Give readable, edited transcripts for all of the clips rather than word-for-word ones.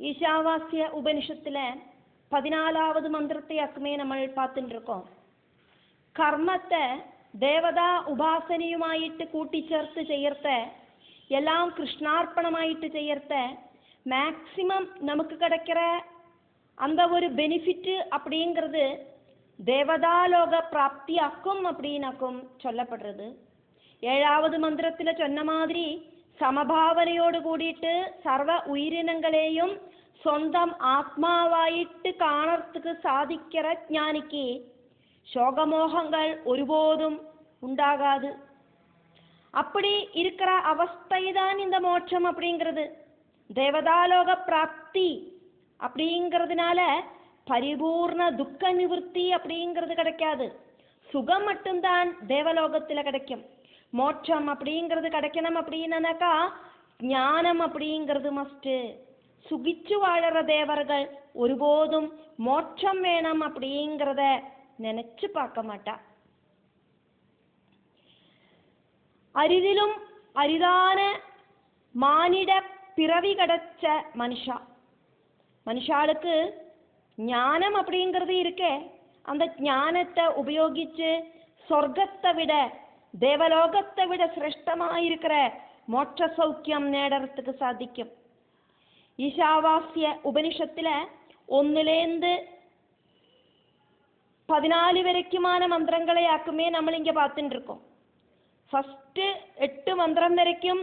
ஈஷாவாஸ்ய உபனிஷத்துல 14வது மந்திரத்தையாக்குமே நம்ம பார்த்துட்டு இருக்கோம். கர்மத்தை தேவதா உபாசனையுமாயிட்டு கூட்டிச்சேர்த்து செய்யறத, எல்லாம் கிருஷ்ணார்ப்பணமாயிட்டு செய்யறத, மேக்சிமம் நமக்கு கிடைக்கிற அந்த ஒரு பெனிஃபிட் அப்படிங்கிறது தேவதாலோக பிராப்தியாக்கும் அப்படின்னாக்கும் சொல்லப்படுறது. 7வது மந்திரத்துல சொன்ன மாதிரி சமபாவனையோடு கூடிட்டு சர்வ உயிரினங்களையும் சொந்தம் ஆத்மாவாயிட்டு காணறதுக்கு சாதிக்கிற ஞானிக்கு சோகமோகங்கள் ஒருபோதும் உண்டாகாது. அப்படி இருக்கிற அவஸ்தைதான் இந்த மோட்சம் அப்படிங்கிறது. தேவதாலோக பிராப்தி அப்படிங்கிறதுனால பரிபூர்ண துக்க நிவர்த்தி அப்படிங்கிறது கிடைக்காது. சுகம் மட்டும்தான் தேவலோகத்துல கிடைக்கும். மோட்சம் அப்படிங்கிறது கிடைக்கணும் அப்படின்னாக்கா ஞானம் அப்படிங்கிறது மஸ்ட். சுகிச்சு வாழற தேவர்கள் ஒருபோதும் மோட்சம் வேணும் அப்படிங்கிறத நினைச்சு பார்க்க மாட்டா. அரிதிலும் அரிதான மானிட பிறவி கிடைச்ச மனுஷாளுக்கு ஞானம் அப்படிங்கிறது இருக்கே, அந்த ஞானத்தை உபயோகிச்சு சொர்க்கத்தை விட தேவலோகத்தை விட சிரேஷ்டமாயிருக்கிற மோட்ச சௌக்கியம் நேடறதுக்கு சாதிக்கும். ஈஷாவாஸ்ய உபனிஷத்துல 1லேந்து 14 வரைக்குமான மந்திரங்களை ஆக்குமே നമ്മൾ இங்க பார்த்துட்டு இருக்கோம். ஃபர்ஸ்ட் 8 மந்திரம் வரைக்கும்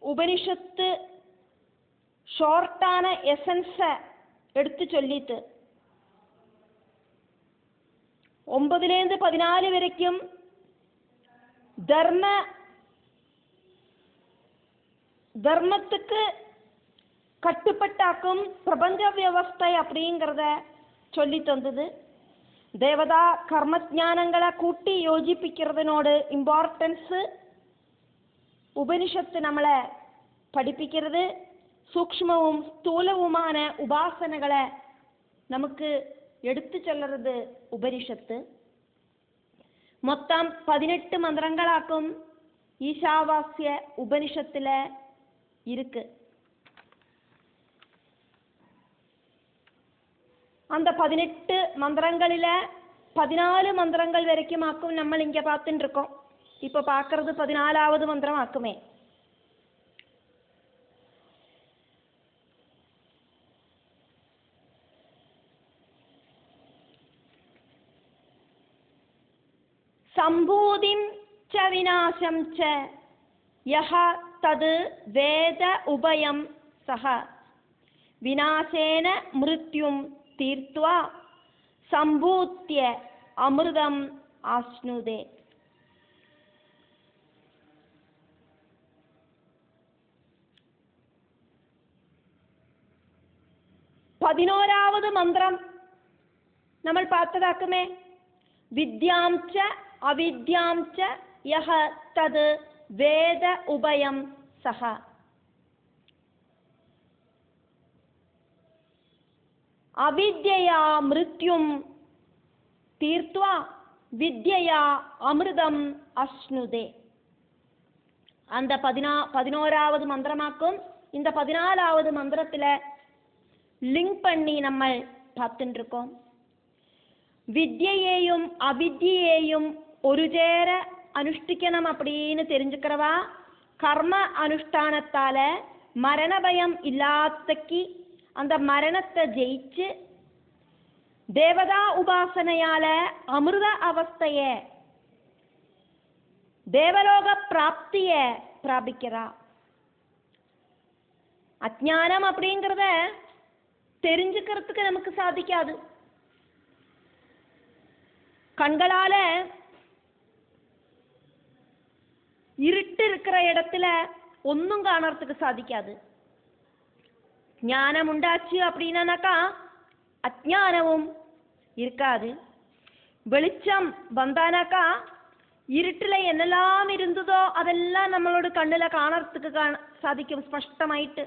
உபனிஷத்து ஷார்ட்டான எசன்ஸை எடுத்து சொல்லிட்டு 9லேந்து 14 வரைக்கும் தர்மத்துக்கு கட்டுப்பட்டாக்கும் பிரபஞ்ச வியவஸ்தை அப்படிங்கிறத சொல்லி தந்தது. தேவதா கர்மஜானங்களை கூட்டி யோசிப்பிக்கிறதுனோடு இம்பார்ட்டன்ஸ் உபனிஷத்து நம்மளை படிப்பிக்கிறது. சூக்ஷ்மவும் ஸ்தூலவுமான உபாசனைகளை நமக்கு எடுத்து சொல்லுறது உபனிஷத்து. மொத்தம் 18 மந்திரங்களாக்கும் ஈஷாவாஸ்ய உபனிஷத்துல இருக்கு. அந்த 18 மந்திரங்களில 14 மந்திரங்கள் வரைக்கும் ஆக்கும் நம்ம இங்க பார்த்துட்டு இருக்கோம். இப்ப பார்க்கறது 14வது மந்திரம் ஆக்குமே. சம்பூதிம் ச விநாசம் ச யஹ தது வேத உபயம் சஹ விநாசேன மிருத்யும் தீர்த்வா சம்பூத்ய அமிர்தம் ஆஸ்னுதே. பதினோராவது மந்திரம் നമ്മൾ பார்த்ததாக்குமே. வித்யாம் ச அவித்யாம் ச யஹ தது வேத உபயம் சஹ. அவித்யயா மிருத்யும் தீர்த்வா வித்யயா அமிர்தம் அஸ்னுதே. அந்த 11வது மந்திரமாக்கும் இந்த 14வது மந்திரத்துல லிங்க் பண்ணி நம்ம பார்த்துட்டு இருக்கோம். வித்யையையும் அவித்யையையும் ஒரு சேர அனுஷ்டிக்கணும் அப்படின்னு தெரிஞ்சுக்கிறவா கர்ம அனுஷ்டானத்தால மரண பயம் இல்லாதக்கு அந்த மரணத்தை ஜெயிச்சு தேவதா உபாசனையால அமிர்த அவஸ்தைய தேவலோக பிராப்திய பிராபிக்கிறா. அஜ்ஞானம் அப்படிங்கிறத தெரிஞ்சுக்கிறதுக்கு நமக்கு சாதிக்காது. கண்களால இருட்டு இருக்கிற இடத்துல ஒன்னும் காணறதுக்கு சாதிக்காது. ஞானம் உண்டாச்சு அப்படின்னாக்கா அஜ்ஞானமும் இருக்காது. வெளிச்சம் வந்தானாக்கா இருட்டுல என்னெல்லாம் இருந்ததோ அதெல்லாம் நம்மளோட கண்ணுல காணறதுக்கு சாதிக்கும் ஸ்பஷ்டமாயிட்டு.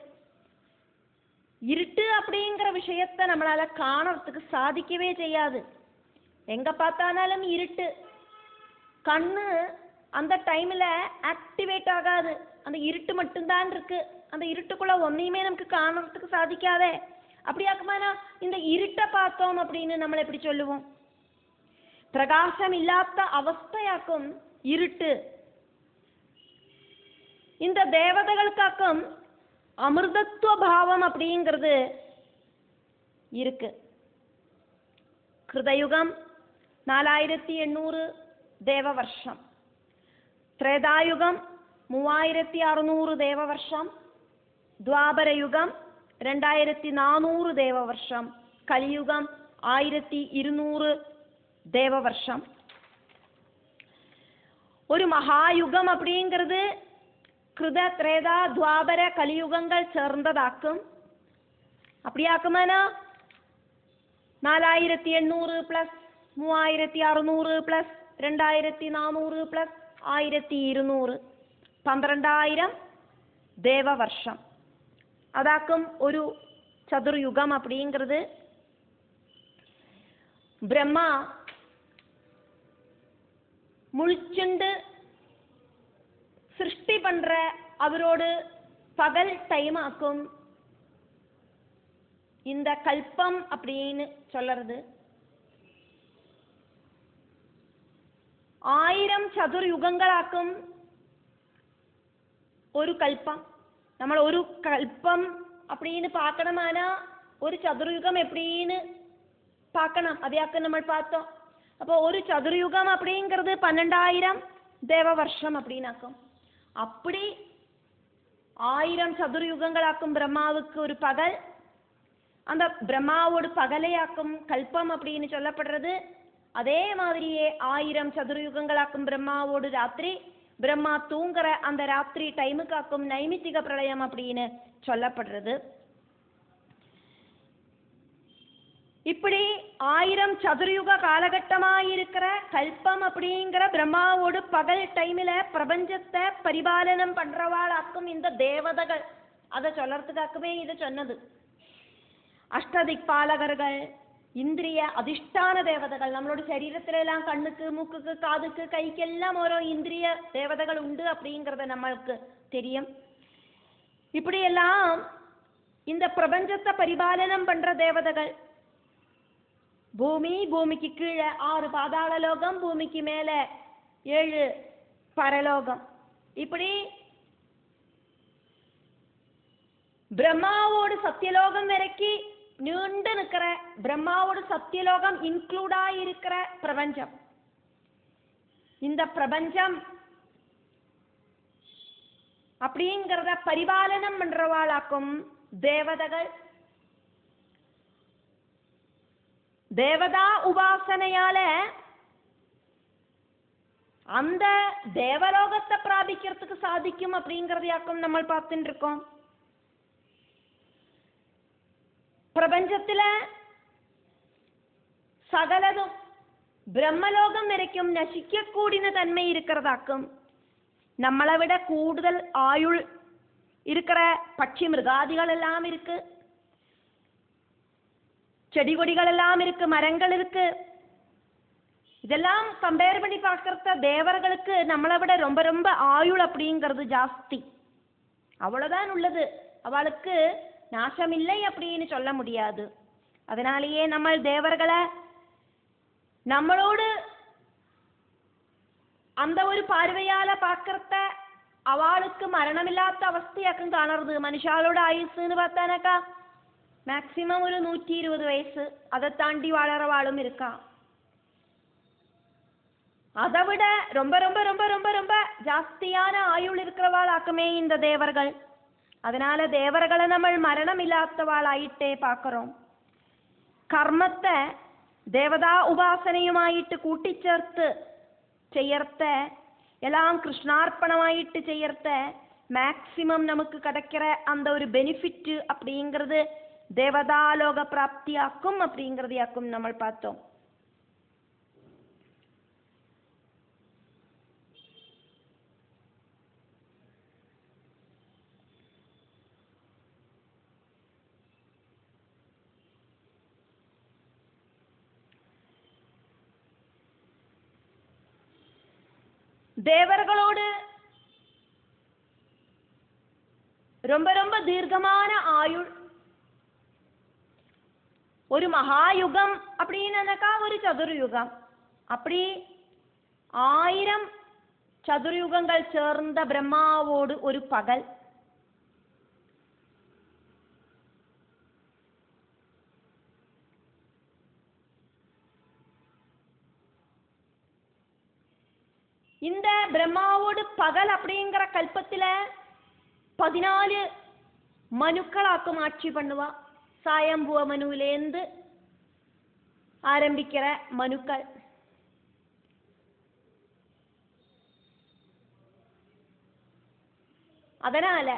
இருட்டு அப்படிங்கிற விஷயத்தை நம்மளால காணறதுக்கு சாதிக்கவே செய்யாது. எங்க பார்த்தானாலும் இருட்டு. கண்ணு அந்த டைம்ல ஆக்டிவேட் ஆகாது. அந்த இருட்டு மட்டும்தான் இருக்கு. அந்த இருட்டுக்குள்ள ஒன்னையுமே நமக்கு காணறதுக்கு சாதிக்காதே. அப்படியாக்குமானா இந்த இருட்டை பார்த்தோம் அப்படின்னு நம்ம எப்படி சொல்லுவோம்? பிரகாசம் இல்லாத அவஸ்தையாக்கும் இருட்டு. இந்த தேவதைகளுக்காக்கும் அமிர்தத்துவ பாவம் அப்படிங்கிறது இருக்கு. கிருதயுகம் 4800 தேவ வருஷம், திரேதாயுகம் 3600 தேவ வருஷம், துவாபர யுகம் 2400 தேவ வருஷம், கலியுகம் 1200 தேவ வருஷம். ஒரு மகாயுகம் அப்படிங்கிறது கிருத திரேதா துவாபர கலியுகங்கள் சேர்ந்ததாக்கும். அப்படியாக்குமானா 4800 + 3600 + 2400 + 1200 12000 தேவ வருஷம். அதாக்கும் ஒரு சதுர்யுகம் அப்படிங்கிறது. பிரம்மா முழிச்சுண்டு சிருஷ்டி பண்ற அவரோடு பகல் டைம் ஆக்கும். இந்த கல்பம் அப்படின்னு சொல்றது 1000 சதுர்யுகங்களாக்கும் ஒரு கல்பம். നമ്മൾ ഒരു കൽപ്പം அப்படின்னு பார்க்கணுமானா ஒரு சதுர்யுகம் எப்படின்னு பார்க்கணும். அதையாக்க நம்ம பார்த்தோம். அப்போ ஒரு சதுர்யுகம் அப்படிங்கிறது 12000 தேவ வருஷம் அப்படின்னாக்கும். அப்படி 1000 சதுர்யுகங்களாக்கும் பிரம்மாவுக்கு ஒரு பகல். அந்த பிரம்மாவோட பகலையாக்கும் கல்பம் அப்படின்னு சொல்லப்படுறது. அதே மாதிரியே 1000 சதுர்யுகங்களாக்கும் பிரம்மாவோடு ராத்திரி. பிரம்மா தூங்குற அந்த ராத்திரி டைமுக்காக்கும் நைமித்திக பிரளயம் அப்படின்னு சொல்லப்படுறது. இப்படி 1000 சதுர்யுக காலகட்டமாயிருக்கிற கல்பம் அப்படிங்கிற பிரம்மாவோடு பகல் டைமில் பிரபஞ்சத்தை பரிபாலனம் பண்றவாளாக்கும் இந்த தேவதைகள். அதை சொல்லறதுக்காகவே இதை சொன்னது. அஷ்டதிக்பாலகர்கள், இந்திரிய அதிஷ்டான தேவதைகள். நம்மளோட சரீரத்திலெல்லாம் கண்ணுக்கு மூக்குக்கு காதுக்கு கைக்கெல்லாம் ஓரோ இந்திரிய தேவதைகள் உண்டு அப்படிங்கிறத நம்மளுக்கு தெரியும். இப்படியெல்லாம் இந்த பிரபஞ்சத்தை பரிபாலனம் பண்ற தேவதைகள். பூமி, பூமிக்கு கீழே 6 பாதாள லோகம், பூமிக்கு மேல 7 பரலோகம். இப்படி பிரம்மாவோடு சத்தியலோகம் வரைக்கும் நீண்டு நிற்கிற, பிரம்மாவோட சத்தியலோகம் இன்க்ளூட் ஆயிருக்கிற பிரபஞ்சம். இந்த பிரபஞ்சம் அப்படிங்கிறத பரிபாலனம் பண்றவாளாக்கும் தேவதைகள். தேவதா உபாசனையால அந்த தேவலோகத்தை பிராபிக்கிறதுக்கு சாதிக்கும் அப்படிங்கிறதையாக்கும் நம்ம பார்த்துட்டு இருக்கோம். பிரபஞ்சத்துல சகலதும் பிரம்மலோகம் வரைக்கும் நசிக்க கூடின தன்மை இருக்கிறதாக்கும். நம்மளை விட கூடுதல் ஆயுள் இருக்கிற பட்சி மிருகாதிகள் எல்லாம் இருக்கு, செடி கொடிகள் எல்லாம் இருக்கு, மரங்கள் இருக்கு. இதெல்லாம் கம்பேர் பண்ணி பார்க்கறத தேவர்களுக்கு நம்மளை விட ரொம்ப ரொம்ப ஆயுள் அப்படிங்கிறது ஜாஸ்தி. அவ்வளவுதான் உள்ளது. அவளுக்கு நாசமில்லை அப்படின்னு சொல்ல முடியாது. அதனாலேயே நம்ம தேவர்களை நம்மளோடு அந்த ஒரு பார்வையால பார்க்கறத அவளுக்கு மரணமில்லாத அவസ്ഥയാക്കും കാണുന്നത്. മനുഷ്യളോട് ആയുസ്ന്ന് பார்த்தானாக்கா மேக்சிமம் ஒரு 120 வயசு, அதை தாண்டி வாழறவாளும் இருக்கா. அதை விட ரொம்ப ரொம்ப ரொம்ப ரொம்ப ரொம்ப ஜாஸ்தியான ஆயுள் இருக்கிறவாளாக்குமே இந்த தேவர்கள். அதனால தேவர்களை நம்ம மரணம் இல்லாதவாளாயிட்டே பார்க்கிறோம். கர்மத்தை தேவதா உபாசனையுமாயிட்டு கூட்டிச்சேர்த்து செய்யறத, எல்லாம் கிருஷ்ணார்ப்பணமாயிட்டு செய்யறத மேக்சிமம் நமக்கு கிடைக்கிற அந்த ஒரு பெனிஃபிட் அப்படிங்கிறது தேவதாலோக பிராப்தியாக்கும் அப்படிங்கிறதையாக்கும் நம்ம பார்த்தோம். தேவர்களோடு ரொம்ப ரொம்ப தீர்க்கமான ஆயுள், ஒரு மகாயுகம் அப்படின்னாக்கா ஒரு சதுர்யுகம். அப்படி 1000 சதுர்யுகங்கள் சேர்ந்த பிரம்மாவோடு ஒரு பகல். இந்த பிரம்மாவோடு பகல் அப்படிங்கிற கல்பத்துல 14 மனுக்களாக்கும் ஆட்சி பண்ணுவா. சாயம்புவ மனுவிலேந்து ஆரம்பிக்கிற மனுக்கள். அதனால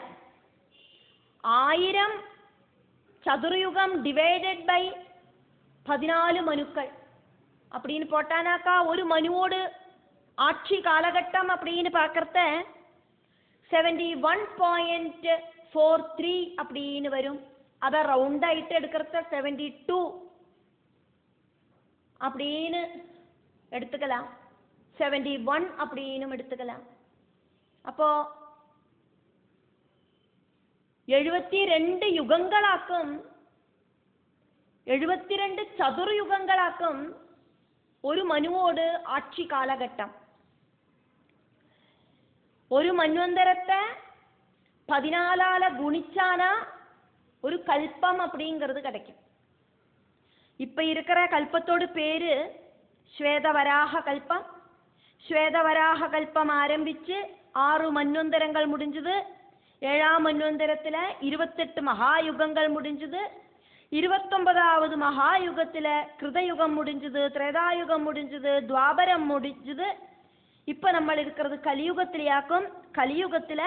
1000 சதுர்யுகம் டிவைடட் பை 14 மனுக்கள் அப்படின்னு போட்டானாக்கா ஒரு மனுவோடு ஆட்சி காலகட்டம் அப்படின்னு பார்க்கறத 71.43 அப்படின்னு வரும். அதை ரவுண்டாயிட்டு எடுக்கிறத 72 அப்படின்னு எடுத்துக்கலாம், 71 அப்படின்னு எடுத்துக்கலாம். அப்போ 72 யுகங்களாக்கும் 72 சதுர்யுகங்களாக்கும் ഒരു മനുവോട് ആക്ഷി കാലഘട്ടം. ഒരു മന്വന്തരത്തെ 14 குணிச்சானா ஒரு கல்பம் அப்படிங்கிறது கிடைக்கும். இப்ப இருக்கிற கல்பத்தோட பேரு ஸ்வேதவராக கல்பம். ஸ்வேதவராக கல்பம் ஆரம்பிச்சு 6 மன்வந்தரங்கள் முடிஞ்சது. 7ஆம் மன்வந்தரத்துல 28 மகாயுகங்கள் முடிஞ்சது. 29வது மகாயுகத்துல கிருதயுகம் முடிஞ்சது, திரேதாயுகம் முடிஞ்சது, துவாபரம் முடிஞ்சது. இப்ப நம்ம இருக்கிறது கலியுகத்திலேயாக்கும். கலியுகத்துல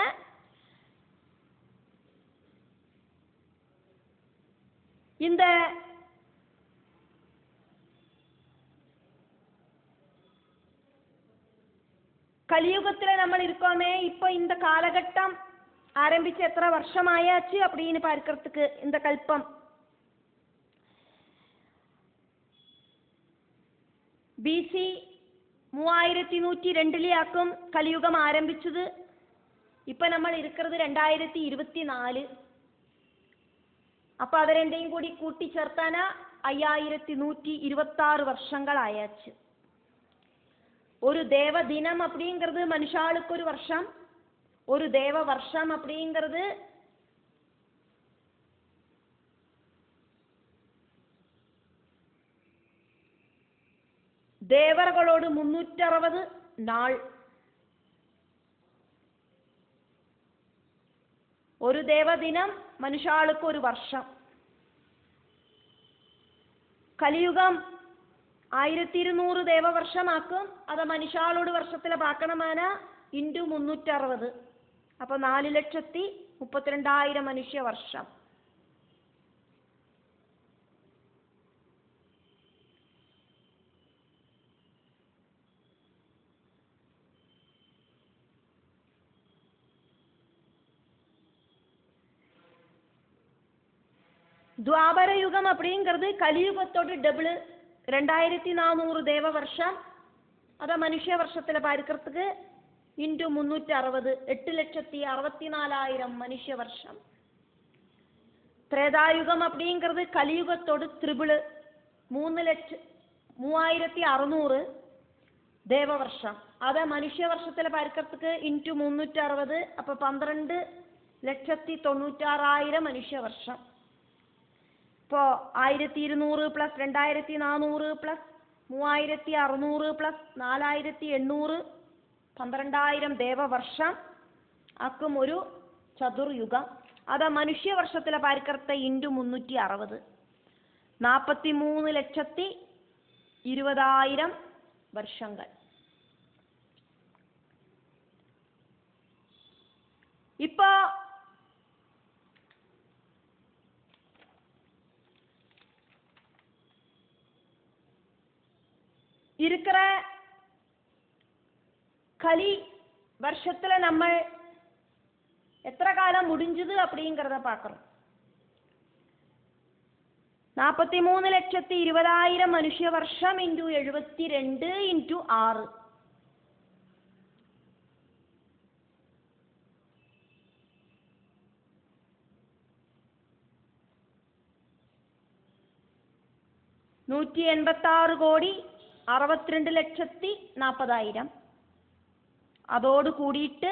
இந்த கலியுகத்துல நம்ம இருக்கோமே. இப்ப இந்த காலகட்டம் ஆரம்பிச்சு எத்தனை வருஷம் ஆயாச்சு அப்படின்னு பார்க்கறதுக்கு இந்த கல்பம் BC 3102 കലിയുഗം ആരംഭിച്ചത്. ഇപ്പൊ നമ്മൾ ഇരിക്കുന്നത് 2024. അപ്പൊ അത് രണ്ടേയും കൂടി കൂട്ടിച്ചേർത്താനാ 5126 വർഷങ്ങളായാச்சு. ഒരു ദേവദിനം அப்படிங்கிறது மனுஷாளுக்கு ஒரு வருஷம். ஒரு தேவ வருஷம் அப்படிங்கிறது தேவர்களோடு 360 நாள். ഒരു ദേവദിനം മനുഷ്യാൾക്ക് ഒരു വർഷം. കലിയുഗം 1200 ദേവവർഷമാക്കും. അത് മനുഷ്യാളോട് വർഷത്തിലെ പാക്കണമാന ഇൻറ്റു 360. അപ്പൊ 4,32,000 മനുഷ്യ വർഷം. ദ്വാപരയുഗം அப்படிங்கிறது கலியுகத்தோட டபுள். 2400 தேவ வருஷம். அதை மனுஷ வருஷத்துல பார்க்கறதுக்கு இன்டு 360 8,64,000 மனுஷ வருஷம். திரேதாயுகம் அப்படிங்கிறது கலியுகத்தோட ത്രിപിൾ 3,36,000 தேவ வருஷம். அதை மனுஷ வருஷத்துல பார்க்கறதுக்கு இன்டு 360. அப்ப 12,96,000 மனுஷ வருஷம். இப்போ 1200 പ്ലസ് 2400 പ്ലസ് 3600 പ്ലസ് 4800 12,000 ദേവവർഷം ആക്കും ഒരു ചതുർയുഗം. അത് മനുഷ്യ വർഷത്തിലെ പാരിക്കർത്ത ഇൻറ്റു 360 43,20,000 വർഷങ്ങൾ. ഇപ്പൊ இருக்கிற கலி வருஷத்துல நம்ம எத்தனை காலம் முடிஞ்சது அப்படிங்கிறத பார்க்கறோம். 43,20,000 മനുഷ്യ വർഷം ഇൻറ്റു 72 ഇൻറ്റു 6. 186,62,40,40,000. അതോട് കൂടിയിട്ട്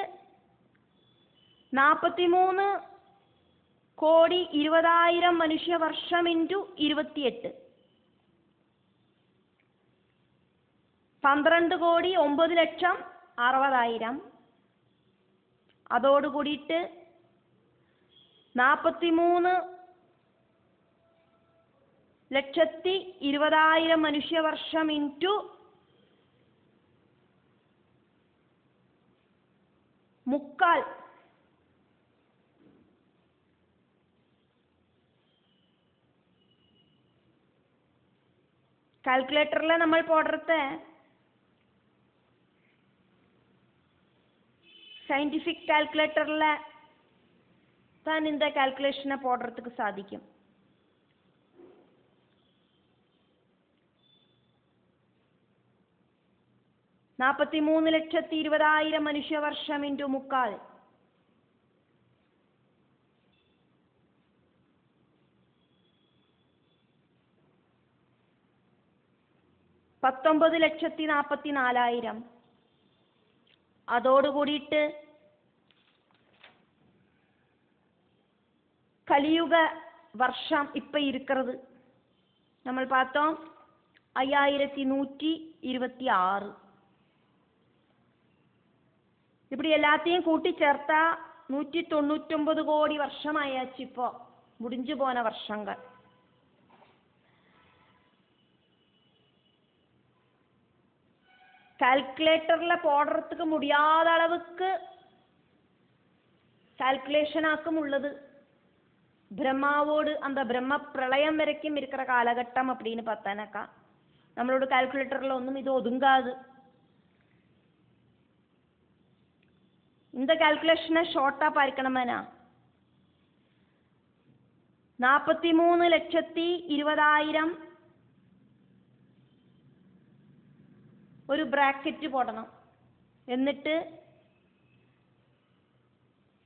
43,20,00,000 മനുഷ്യവർഷം ഇൻറ്റു 28, 12,09,60,000. അതോട് കൂടിയിട്ട് 43,20,00,000 മനുഷ്യവർഷം ഇൻറ്റു 3/4. കാൽക്കുലേറ്ററിൽ നമ്മൾ പോടുறது சயின்டிஃபிக் கால்குலேட்டரில் தான் இந்த கால்குலேஷனை போடுறதுக்கு சாதிக்கும். (43,20,00,000 മനുഷ്യവർഷം ഇൻറ്റു 3/4) 19,44,000. അതോട് കൂടിയിട്ട് കലിയുഗ വർഷം ഇപ്പം ഇരിക്കുന്നത് നമ്മൾ பார்த்தோம் 5126. இப்படி எல்லாத்தையும் கூட்டி சேர்த்தா 199 கோடி வருஷம் ஆயாச்சு. இப்போ முடிஞ்சு போன வருஷங்கள். கால்குலேட்டரில் போடுறதுக்கு முடியாத அளவுக்கு கால்குலேஷனாக்கும் உள்ளது. பிரம்மாவோடு அந்த பிரம்ம பிரளயம் வரைக்கும் இருக்கிற காலகட்டம் அப்படின்னு பார்த்தானாக்கா நம்மளோட கால்குலேட்டரில் ஒன்றும் இது ஒதுங்காது. இந்த கால்குலேஷனை ஷார்ட்டாக பார்க்கணுமேனா 43,20,00,000 ഒരു ബ്രാക്കറ്റ് പോടണം. എന്നിട്ട്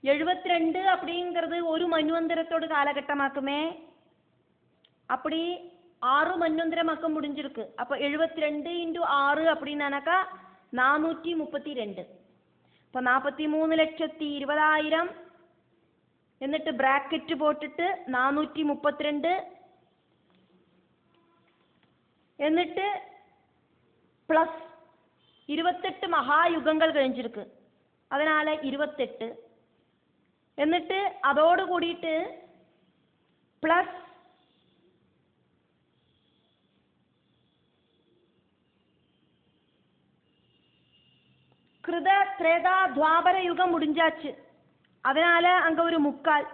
72 அப்படிங்கிறது ஒரு மன்வந்திரத்தோட காலகட்டமாக்குமே. அப்படி 6 மன்வந்திரமாக்க முடிஞ்சிருக்கு. அப்போ 72 × 6 அப்படின்னாக்கா 432. இப்போ 43,20,00,000 എന്നിട്ട് ബ്രാക്കറ്റ് പോട്ടിട്ട് 432 എന്നിട്ട് പ്ലസ് 28 മഹായുഗങ്ങൾ കഴിഞ്ഞിരിക്ക്. அதனால 28 എന്നിട്ട് അതോട് കൂടിയിട്ട് പ്ലസ് கிருத திரேதா துவாபர யுகம் முடிஞ்சாச்சு. அதனால அங்கே ஒரு 3/4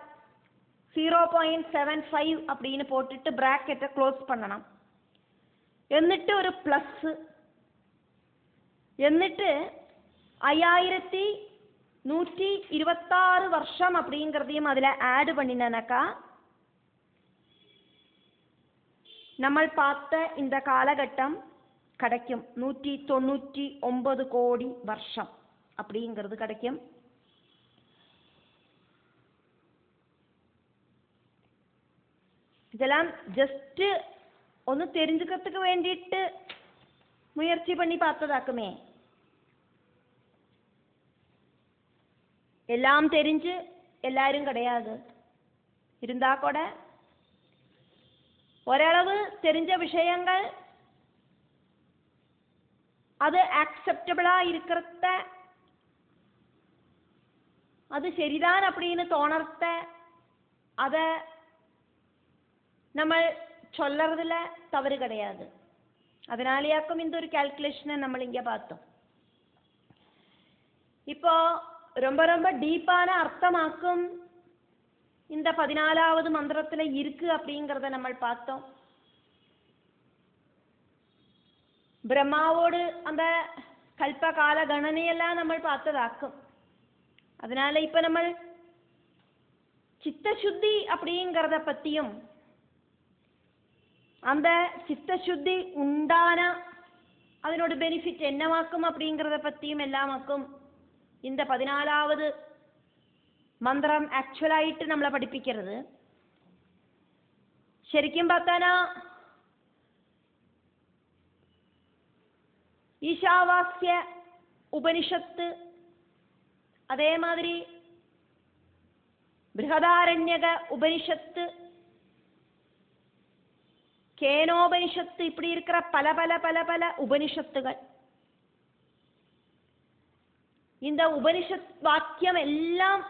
0.75 அப்படின்னு போட்டுட்டு ப்ராக்கெட்டை க்ளோஸ் பண்ணணும். എന്നിട്ട് ഒരു പ്ലസ് എന്നിട്ട് 5126 வருஷம் அப்படிங்கிறதையும் அதில் ஆட் பண்ணினாக்கா നമ്മൾ பார்த்த இந்த காலகட்டம் கிடைக்கும். 199 கோடி வருஷம் அப்படிங்கிறது கிடைக்கும். இதெல்லாம் ஜஸ்ட் ഒന്ന് தெரிஞ்சுக்கிறதுக்கு வேண்டிட்டு முயற்சி பண்ணி பார்த்ததாக்குமே. எல்லாம் தெரிஞ்சு எல்லாரும் கிடையாது. இருந்தா கூட ஒரளவு தெரிஞ்ச விஷயங்கள் அது ஆக்செப்டபிளா இருக்கிறத அது சரிதான் அப்படின்னு தோணறத அதை நம்ம சொல்லறதுல தவறு கிடையாது. அதனாலேயாக்கும் இந்த ஒரு கால்குலேஷனை நம்ம இங்கே பார்த்தோம். இப்போ ரொம்ப ரொம்ப டீப்பான அர்த்தமாக்கும் இந்த 14வது மந்திரத்தில் இருக்கு அப்படிங்கிறத நம்ம பார்த்தோம். பிரம்மாவோடு அந்த கல்பகால கணனையெல்லாம் நம்ம பார்த்ததாக்கும். அதனால இப்போ நம்ம சித்தசுத்தி அப்படிங்கிறத பற்றியும் அந்த சித்தசுத்தி உண்டான அதனோட பெனிஃபிட் என்னவாக்கும் அப்படிங்கிறத பற்றியும் எல்லாமாக்கும் இந்த 14வது மந்திரம் ஆக்சுவலாയിട്ട് നമ്മളെ പഠിപ്പിக்கிறது. ശരിക്കും பார்த்தானா ഈശാവാസ്യ ഉപനിഷത്ത്, അതേമാതിരി ബൃഹദാരണ്യക ഉപനിഷത്ത്, கேனோபனிஷத்து, இப்படி இருக்கிற பல பல பல பல உபனிஷத்துகள். இந்த உபனிஷத் வாக்கியம் எல்லாம்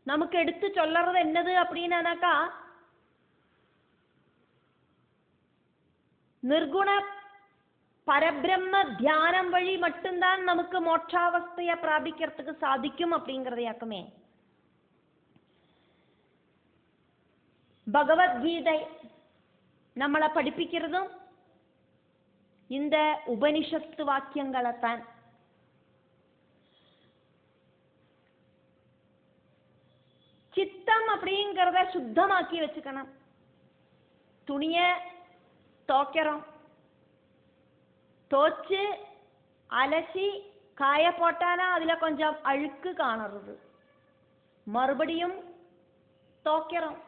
நமக்கு எடுத்து சொல்றது என்னது அப்படின்னாக்கா, நிர்குண பரபிரம்ம தியானம் வழி மட்டும்தான் நமக்கு மோட்சாவஸ்தையை பிராபிக்கிறதுக்கு சாதிக்கும் அப்படிங்கிறதையாக்குமே. பகவத்கீதை நம்மளை படிப்பிக்கிறதும் இந்த உபனிஷத்து வாக்கியங்களைத்தான். சித்தம் அப்படிங்கிறத சுத்தமாக்கி வச்சுக்கணும். துணிய துவைக்கிறோம், துவைச்சு அலசி காய போட்டானா அதுல கொஞ்சம் அழுக்கு காணறது, மறுபடியும் துவைக்கிறோம்,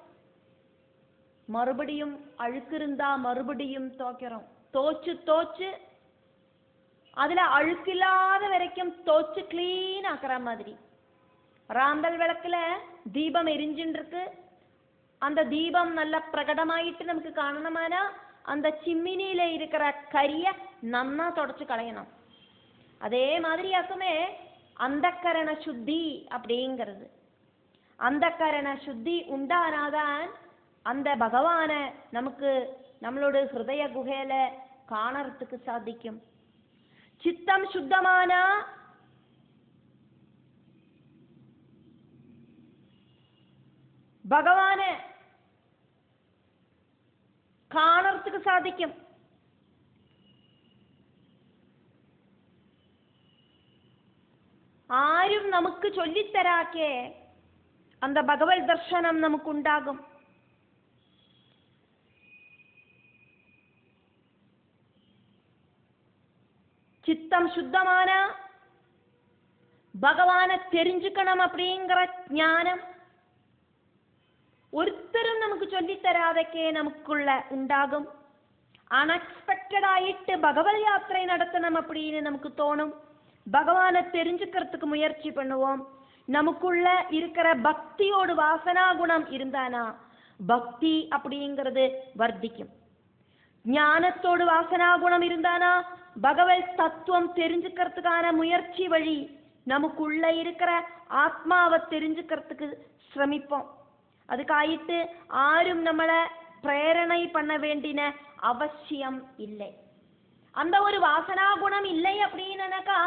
மறுபடியும் அழுக்கு இருந்தா மறுபடியும் துவைக்கிறோம். தோச்சு அதுல அழுக்கு இல்லாத வரைக்கும் தோச்சு கிளீன் ஆக்குற மாதிரி. ராம்பல் விளக்குல தீபம் எரிஞ்சுட்டு இருக்கு, அந்த தீபம் நல்ல பிரகடமாயிட்டு நமக்கு காணணுமானா அந்த சிம்மினியில இருக்கிற கரிய நன்னா தொடச்சு களையணும். அதே மாதிரியாக்குமே அந்தக்கரண சுத்தி அப்படிங்கிறது. அந்தக்கரண சுத்தி உண்டானாதான் அந்த பகவான நமக்கு நம்மளோட ஹிருதய குகையில காணறதுக்கு சாதிக்கும். சித்தம் சுத்தமானா பகவான காணறதுக்கு சாதிக்கும். ആരും നമുക്ക് ചൊല്ലിത്തരാക്കെ அந்த பகவத் தர்சனம் நமக்கு உண்டாகும். சித்தம் சுத்தமான பகவானை தெரிஞ்சுக்கணும் அப்படிங்கிற ஞானம் ஒருத்தரும் நமக்கு சொல்லித்தராதக்கே நமக்குள்ள உண்டாகும். அன்எக்ஸ்பெக்டட் ஆயிட்டு பகவத் யாத்திரை நடத்தணும் அப்படின்னு நமக்கு தோணும். பகவானை தெரிஞ்சுக்கிறதுக்கு முயற்சி பண்ணுவோம். நமக்குள்ள இருக்கிற பக்தியோடு வாசனா குணம் இருந்தானா பக்தி அப்படிங்கிறது வர்த்திக்கும். ஞானத்தோடு வாசனா குணம் இருந்தானா பகவத் தத்துவம் தெரிஞ்சுக்கிறதுக்கான முயற்சி வழி நமக்குள்ள இருக்கிற ஆத்மாவை தெரிஞ்சுக்கிறதுக்கு சிரமிப்போம். அதுக்காயிட்டு ஆரும் நம்மளை பிரேரணை பண்ண வேண்டின அவசியம் இல்லை. அந்த ஒரு வாசனா குணம் இல்லை அப்படின்னாக்கா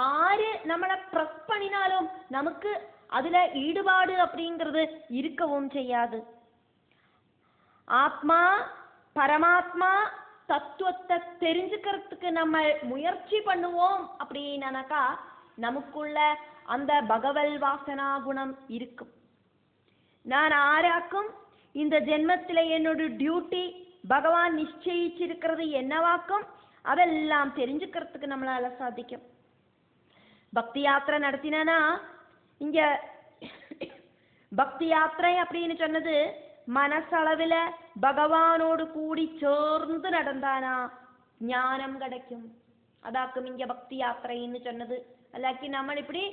ஆறு நம்மளை பிரஸ் பண்ணினாலும் நமக்கு அதுல ஈடுபாடு அப்படிங்கிறது இருக்கவும் செய்யாது. ஆத்மா பரமாத்மா தத்துவத்தை தெரிஞ்சுக்கிறதுக்கு நம்ம முயற்சி பண்ணுவோம் அப்படின்னாக்கா நமக்குள்ள அந்த பகவல் வாசனா குணம் இருக்கும். நான் ஆராக்கும் இந்த ஜென்மத்தில் என்னோட டியூட்டி பகவான் நிச்சயிச்சிருக்கிறது என்னவாக்கும் அதெல்லாம் தெரிஞ்சுக்கிறதுக்கு நம்மளால சாதிக்கும். பக்தி யாத்திரை நடத்தினா இங்க பக்தி யாத்திரை அப்படின்னு சொன்னது மனசளவில் பகவானோடு கூடி சேர்ந்து நடந்தானா ஞானம் கிடைக்கும். அதாக்கும் இங்க பக்தி யாத்திரைன்னு சொன்னது. அல்லாக்கி நம்ம இப்படி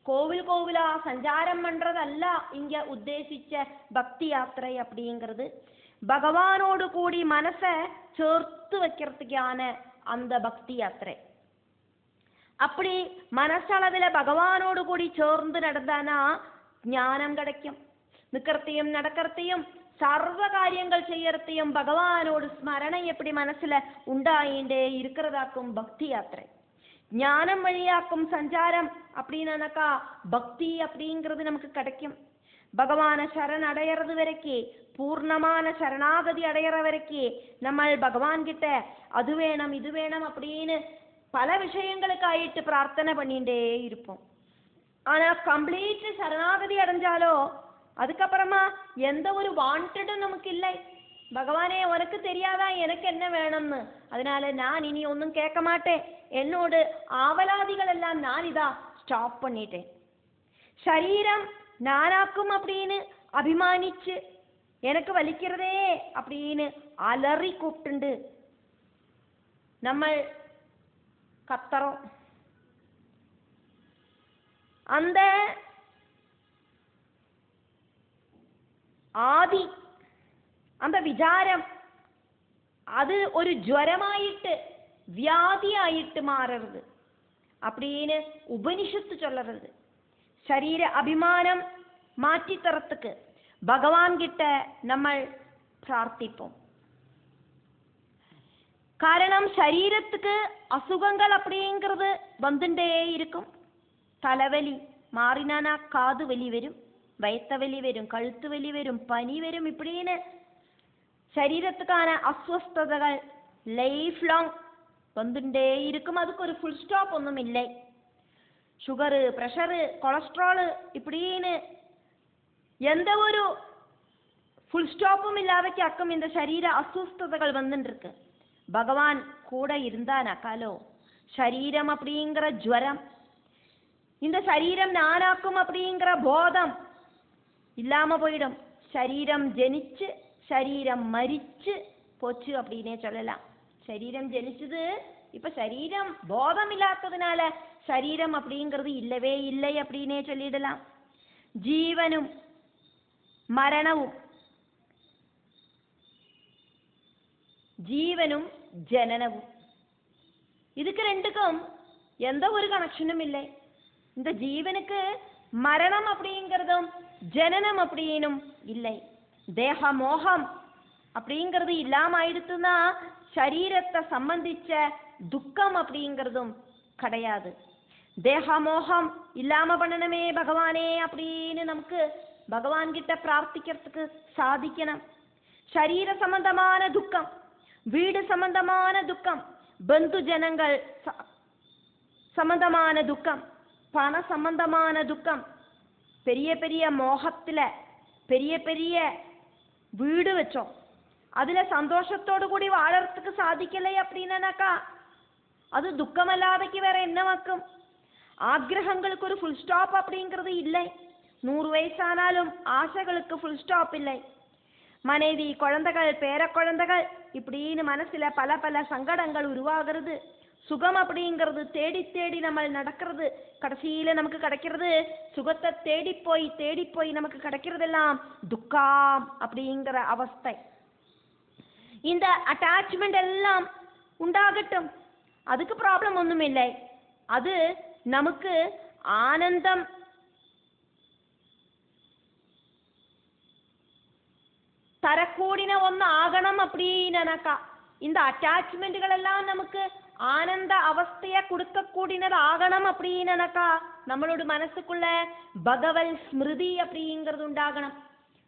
கோவில் கோவிலா சஞ்சாரம் பண்றதல்ல இங்க உத்தேசிச்ச பக்தி யாத்திரை அப்படிங்கிறது. பகவானோடு கூடி மனசை சேர்த்து வைக்கிறதுக்கான அந்த பக்தி யாத்திரை. அப்படி மனசளவில் பகவானோடு கூடி சேர்ந்து நடந்தானா ஞானம் கிடைக்கும். நிக்கிறதையும் நடக்கிறதையும் சர்வ காரியங்கள் செய்யறதையும் பகவானோடு ஸ்மரணை எப்படி மனசுல உண்டாயிண்டே இருக்கிறதாக்கும் பக்தி யாத்திரை. ஞானம் வழியாக்கும் சஞ்சாரம் அப்படின்னாக்கா பக்தி அப்படிங்கிறது நமக்கு கிடைக்கும். பகவான சரண் அடையிறது வரைக்கும் பூர்ணமான சரணாகதி அடையிற வரைக்கும் நம்ம பகவான் கிட்ட அது வேணும் இது வேணும் அப்படின்னு பல விஷயங்களுக்கு ஆயிட்டு பிரார்த்தனை பண்ணிட்டே இருப்போம். ஆனா கம்ப்ளீட் சரணாகதி அடைஞ்சாலோ அதுக்கப்புறமா எந்த ஒரு வாண்டடும் நமக்கு இல்லை. பகவானே உனக்கு தெரியாதா எனக்கு என்ன வேணும்னு, அதனால நான் இனி ஒன்றும் கேட்க மாட்டேன், என்னோட ஆவலாதிகள் எல்லாம் நான் இதா ஸ்டாப் பண்ணிட்டேன். சரீரம் நானாக்கும் அப்படின்னு அபிமானிச்சு எனக்கு வலிக்கிறதே அப்படின்னு அலறி கூப்பிட்டு நம்ம கத்துறோம். அந்த ஆதி, அந்த விചாரம் அது ஒரு ஜுவரமாயிட்டு வியாதியாயிட்டு மாறுறது அப்படின்னு உபனிஷத்து சொல்லுறது. ശരീര അഭിമാനം മാറ്റിത്തറത്തുക്ക് ഭഗവാൻ കിട്ട നമ്മൾ പ്രാർത്ഥിപ്പோம். കാരണം ശരീരத்துக்கு അസുഖങ്ങൾ அப்படிங்கிறது வந்துட்டே இருக்கும். തലവലി മാറിനാനാ കാത് വലി വരും, വയത്തവലി വരും, കഴുത്ത് വലി വരും, പനി വരും. இப்படின்னு ശരീരத்துக்கான അസ്വസ്ഥതകൾ ലൈഫ് ലോങ് வந்துட்டே இருக்கும். அதுக்கு ஒரு ஃபுல் ஸ்டாப் ஒன்றும் இல்லை. சுகரு, ப்ரெஷரு, கொலஸ்ட்ரால் இப்படின்னு எந்த ஒரு ஃபுல் ஸ்டாப்பும் இல்லாதக்கும் இந்த சரீர அஸ்வஸ்ததைகள் வந்துட்டு இருக்கு. பகவான் கூட இருந்தானாக்காலோ சரீரம் அப்படிங்கிற ஜுவரம், இந்த சரீரம் நானாக்கும் அப்படிங்கிற போதம் இல்லாம போயிடும். சரீரம் ஜெனிச்சு சரீரம் மரிச்சு போச்சு அப்படின்னே சொல்லலாம். சரீரம் ஜெனிச்சது, இப்ப சரீரம் போதம் இல்லாததுனால சரீரம் அப்படிங்கிறது இல்லவே இல்லை அப்படின்னே சொல்லிடலாம். ஜீவனும் மரணവും ஜீவனும் ஜனனവും இதுக்கு ரெண்டுக்கும் எந்த ஒரு கனெக்ஷனும் இல்லை. இந்த ஜீவனுக்கு மரணம் அப்படிங்கிறதும் ஜனனம் அப்படின்னும் இல்லை. தேக மோகம் அப்படிங்கிறது இல்லாம ஆயிடுத்துன்னா சரீரத்தை சம்பந்திச்ச துக்கம் அப்படிங்கிறதும் கிடையாது. தேகமோகம் இல்லாம பண்ணணுமே பகவானே அப்படின்னு நமக்கு பகவான் கிட்ட பிரார்த்திக்கிறதுக்கு சாதிக்கணும். சரீர சம்பந்தமான துக்கம், வீடு சம்பந்தமான துக்கம், பந்து ஜனங்கள் சம்பந்தமான துக்கம், பண சம்பந்தமான துக்கம், பெரிய பெரிய மோகத்துல பெரிய பெரிய வீடு வச்சோம், அதுல சந்தோஷத்தோடு கூடி வாழறதுக்கு சாதிக்கலை அப்படின்னாக்கா அது துக்கமல்லாதைக்கு வேற என்னவாக்கும்? ஆக்ரகங்களுக்கு ஒரு ஃபுல் ஸ்டாப் அப்படிங்கிறது இல்லை. 100 வயசானாலும் ஆசைகளுக்கு ஃபுல் ஸ்டாப் இல்லை. மனைவி, குழந்தைகள், பேர குழந்தைகள் இப்படின்னு மனசுல பல பல சங்கடங்கள் உருவாகிறது. சுகம் அப்படிங்கிறது தேடி தேடி நம்ம நடக்கிறது. கடைசியில நமக்கு கிடைக்கிறது சுகத்தை தேடி போய் நமக்கு கிடைக்கிறதெல்லாம் துக்கம் அப்படிங்கிற அவஸ்தை. இந்த அட்டாச்மெண்ட் எல்லாம் உண்டாகட்டும், அதுக்கு ப்ராப்ளம் ஒன்றும் இல்லை. அது நமக்கு ஆனந்தம் தரக்கூடின ஒன்று ஆகணும் அப்படின்னாக்கா இந்த அட்டாச்மெண்ட்டுகள் எல்லாம் நமக்கு ஆனந்த அவஸ்தைய கொடுக்கக்கூடினது ஆகணும் அப்படின்னாக்கா நம்மளோட மனசுக்குள்ள பகவத் ஸ்மிருதி அப்படிங்கிறது உண்டாகணும்.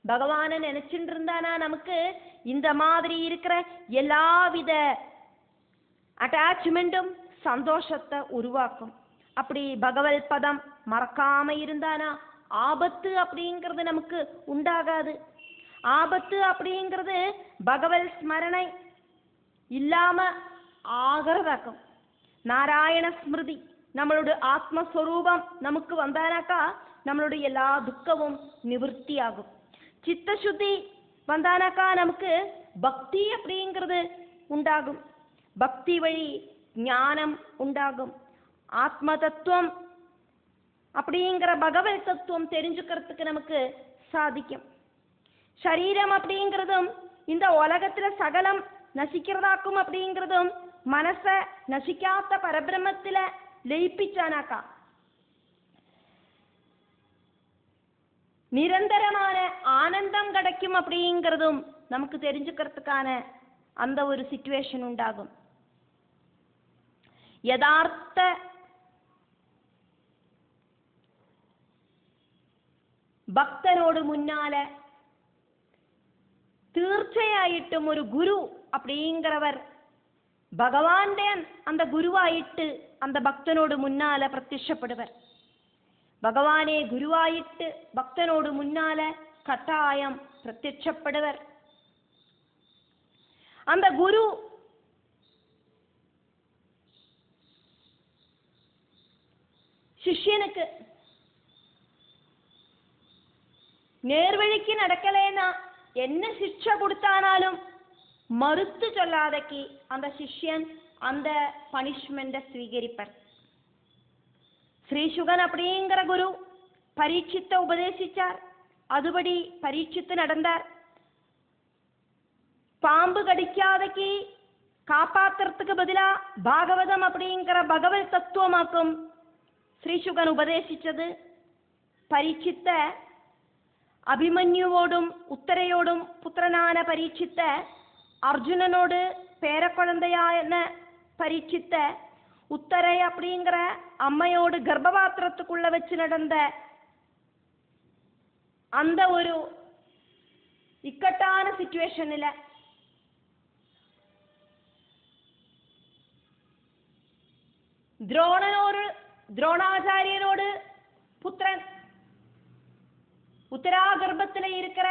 பகவானை நினைச்சுட்டு இருந்தானா நமக்கு இந்த மாதிரி இருக்கிற எல்லாவித அட்டாச்மெண்ட்டும் சந்தோஷத்தை உருவாக்கும். அப்படி பகவத் பதம் மறக்காம இருந்தானா ஆபத்து அப்படிங்கிறது நமக்கு உண்டாகாது. ஆபத்து அப்படிங்கிறது பகவத் ஸ்மரணை இல்லாம ஆகிறதாக்கும். நாராயண ஸ்மிருதி நம்மளோட ஆத்மஸ்வரூபம் நமக்கு வந்தானாக்கா நம்மளோட எல்லா துக்கமும் நிவர்த்தி ஆகும். சித்தசுத்தி வந்தானாக்கா நமக்கு பக்தி அப்படிங்கிறது உண்டாகும். பக்தி வழி ஞானம் உண்டாகும். ஆத்ம தத்துவம் அப்படிங்கிற பகவத் தத்துவம் தெரிஞ்சுக்கிறதுக்கு நமக்கு சாதிக்கும். சரீரம் அப்படிங்கிறதும் இந்த உலகத்துல சகலம் நசிக்கிறதாக்கும் அப்படிங்கிறதும் மனச நசிக்காத பரபிரமத்துல லயிப்பிச்சானாக்கா நிரந்தரமான ஆனந்தம் கிடைக்கும் அப்படிங்கிறதும் நமக்கு தெரிஞ்சுக்கிறதுக்கான அந்த ஒரு சிச்சுவேஷன் உண்டாகும். யதார்த்த ഭക്തനോട് മുന്നാലെ തീർച്ചയായിട്ടും ഒരു குரு அப்படிங்கிறவர் பகவான்டே அந்த குருவாயிட்டு அந்த பக்தனோடு முன்னால பிரத்யட்சப்படுவர். பகவானே குருவாயிட்டு பக்தனோடு முன்னால கட்டாயம் பிரத்யட்சப்படுவர். அந்த குரு சிஷ்யனுக்கு நேர்வழிக்கு நடக்கலேனா என்ன சிக்ஷை கொடுத்தானாலும் மறுத்து சொல்லாதக்கு அந்த சிஷ்யன் அந்த பனிஷ்மெண்ட்டை ஸ்வீகரிப்பர். ஸ்ரீசுகன் அப்படிங்கிற குரு பரீட்சித்தை உபதேசிச்சார். அதுபடி பரீட்சித்து நடந்தார். பாம்பு கடிக்காதக்கு காப்பாத்துறதுக்கு பதிலா பாகவதம் அப்படிங்கிற பகவத் தத்துவமாக்கும் ஸ்ரீசுகன் உபதேசிச்சது. பரீட்சித்த அபிமன்யுவோடும் உத்தரையோடும் புத்திரனான பரீட்சித்த அர்ஜுனனோடு பேரக்குழந்தையான பரீட்சித்த உத்தரை அப்படிங்கிற அம்மையோடு கர்ப்பபாத்திரத்துக்குள்ள வச்சு நடந்த அந்த ஒரு ഇക്കട്ടാன സിറ്റുവേഷനിൽ ദ്രോണാചാര്യനോട് പുത്രൻ உத்தராகர்ப்பத்தில் இருக்கிற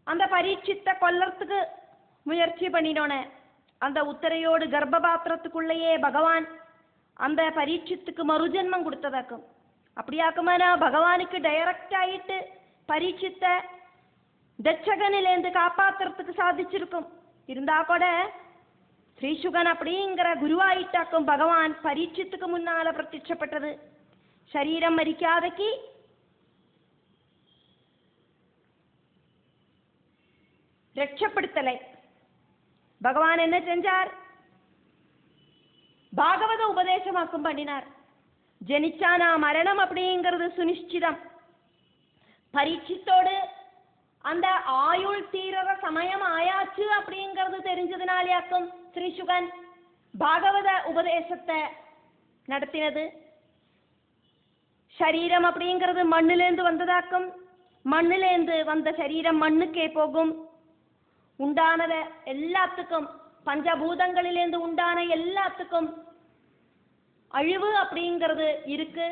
அந்த பரீட்சித்தை கொல்லறதுக்கு முயற்சி பண்ணினோன்னு அந்த உத்தரையோடு கர்ப்பபாத்திரத்துக்குள்ளேயே பகவான் அந்த பரீட்சித்துக்கு மறுஜென்மம் கொடுத்ததாக்கும். அப்படியாக்குமானா பகவானுக்கு டைரக்ட் ஆயிட்டு பரீட்சித்த தட்சகனிலேருந்து காப்பாத்துறதுக்கு சாதிச்சிருக்கும். இருந்தா கூட ஸ்ரீசுகன் அப்படிங்கிற குருவாயிட்டாக்கும் பகவான் பரீட்சித்துக்கு முன்னால பிரத்யட்சப்பட்டது. ശരീരം മരിക്കാതെക്ക് രക്ഷപ്പെടുത്തലേ ഭഗവാൻ എന്നെ ചെഞ്ചാർ ഭാഗവത ഉപദേശമാക്കും പണിനാർ. ജനിച്ചാനാ മരണം அப்படிங்கிறது സുനിശ്ചിതം. பரீட்சித்தோடு அந்த ஆயுள் தீரற சமயம் ஆயாச்சு அப்படிங்கிறது தெரிஞ்சதுனாலேயாக்கும் ஸ்ரீசுகன் பாகவத உபதேசத்தை நடத்தினது. ശരീരം அப்படிங்கிறது மண்ணிலேந்து வந்ததாக்கும். மண்ணிலேந்து வந்த ശരീരം மண்ணுக்கே போகும். உண்டானத எல்லாத்துக்கும் பஞ்சபூதங்களிலேந்து உண்டான எல்லாத்துக்கும் அழிவு அப்படிங்கிறது இருக்கு.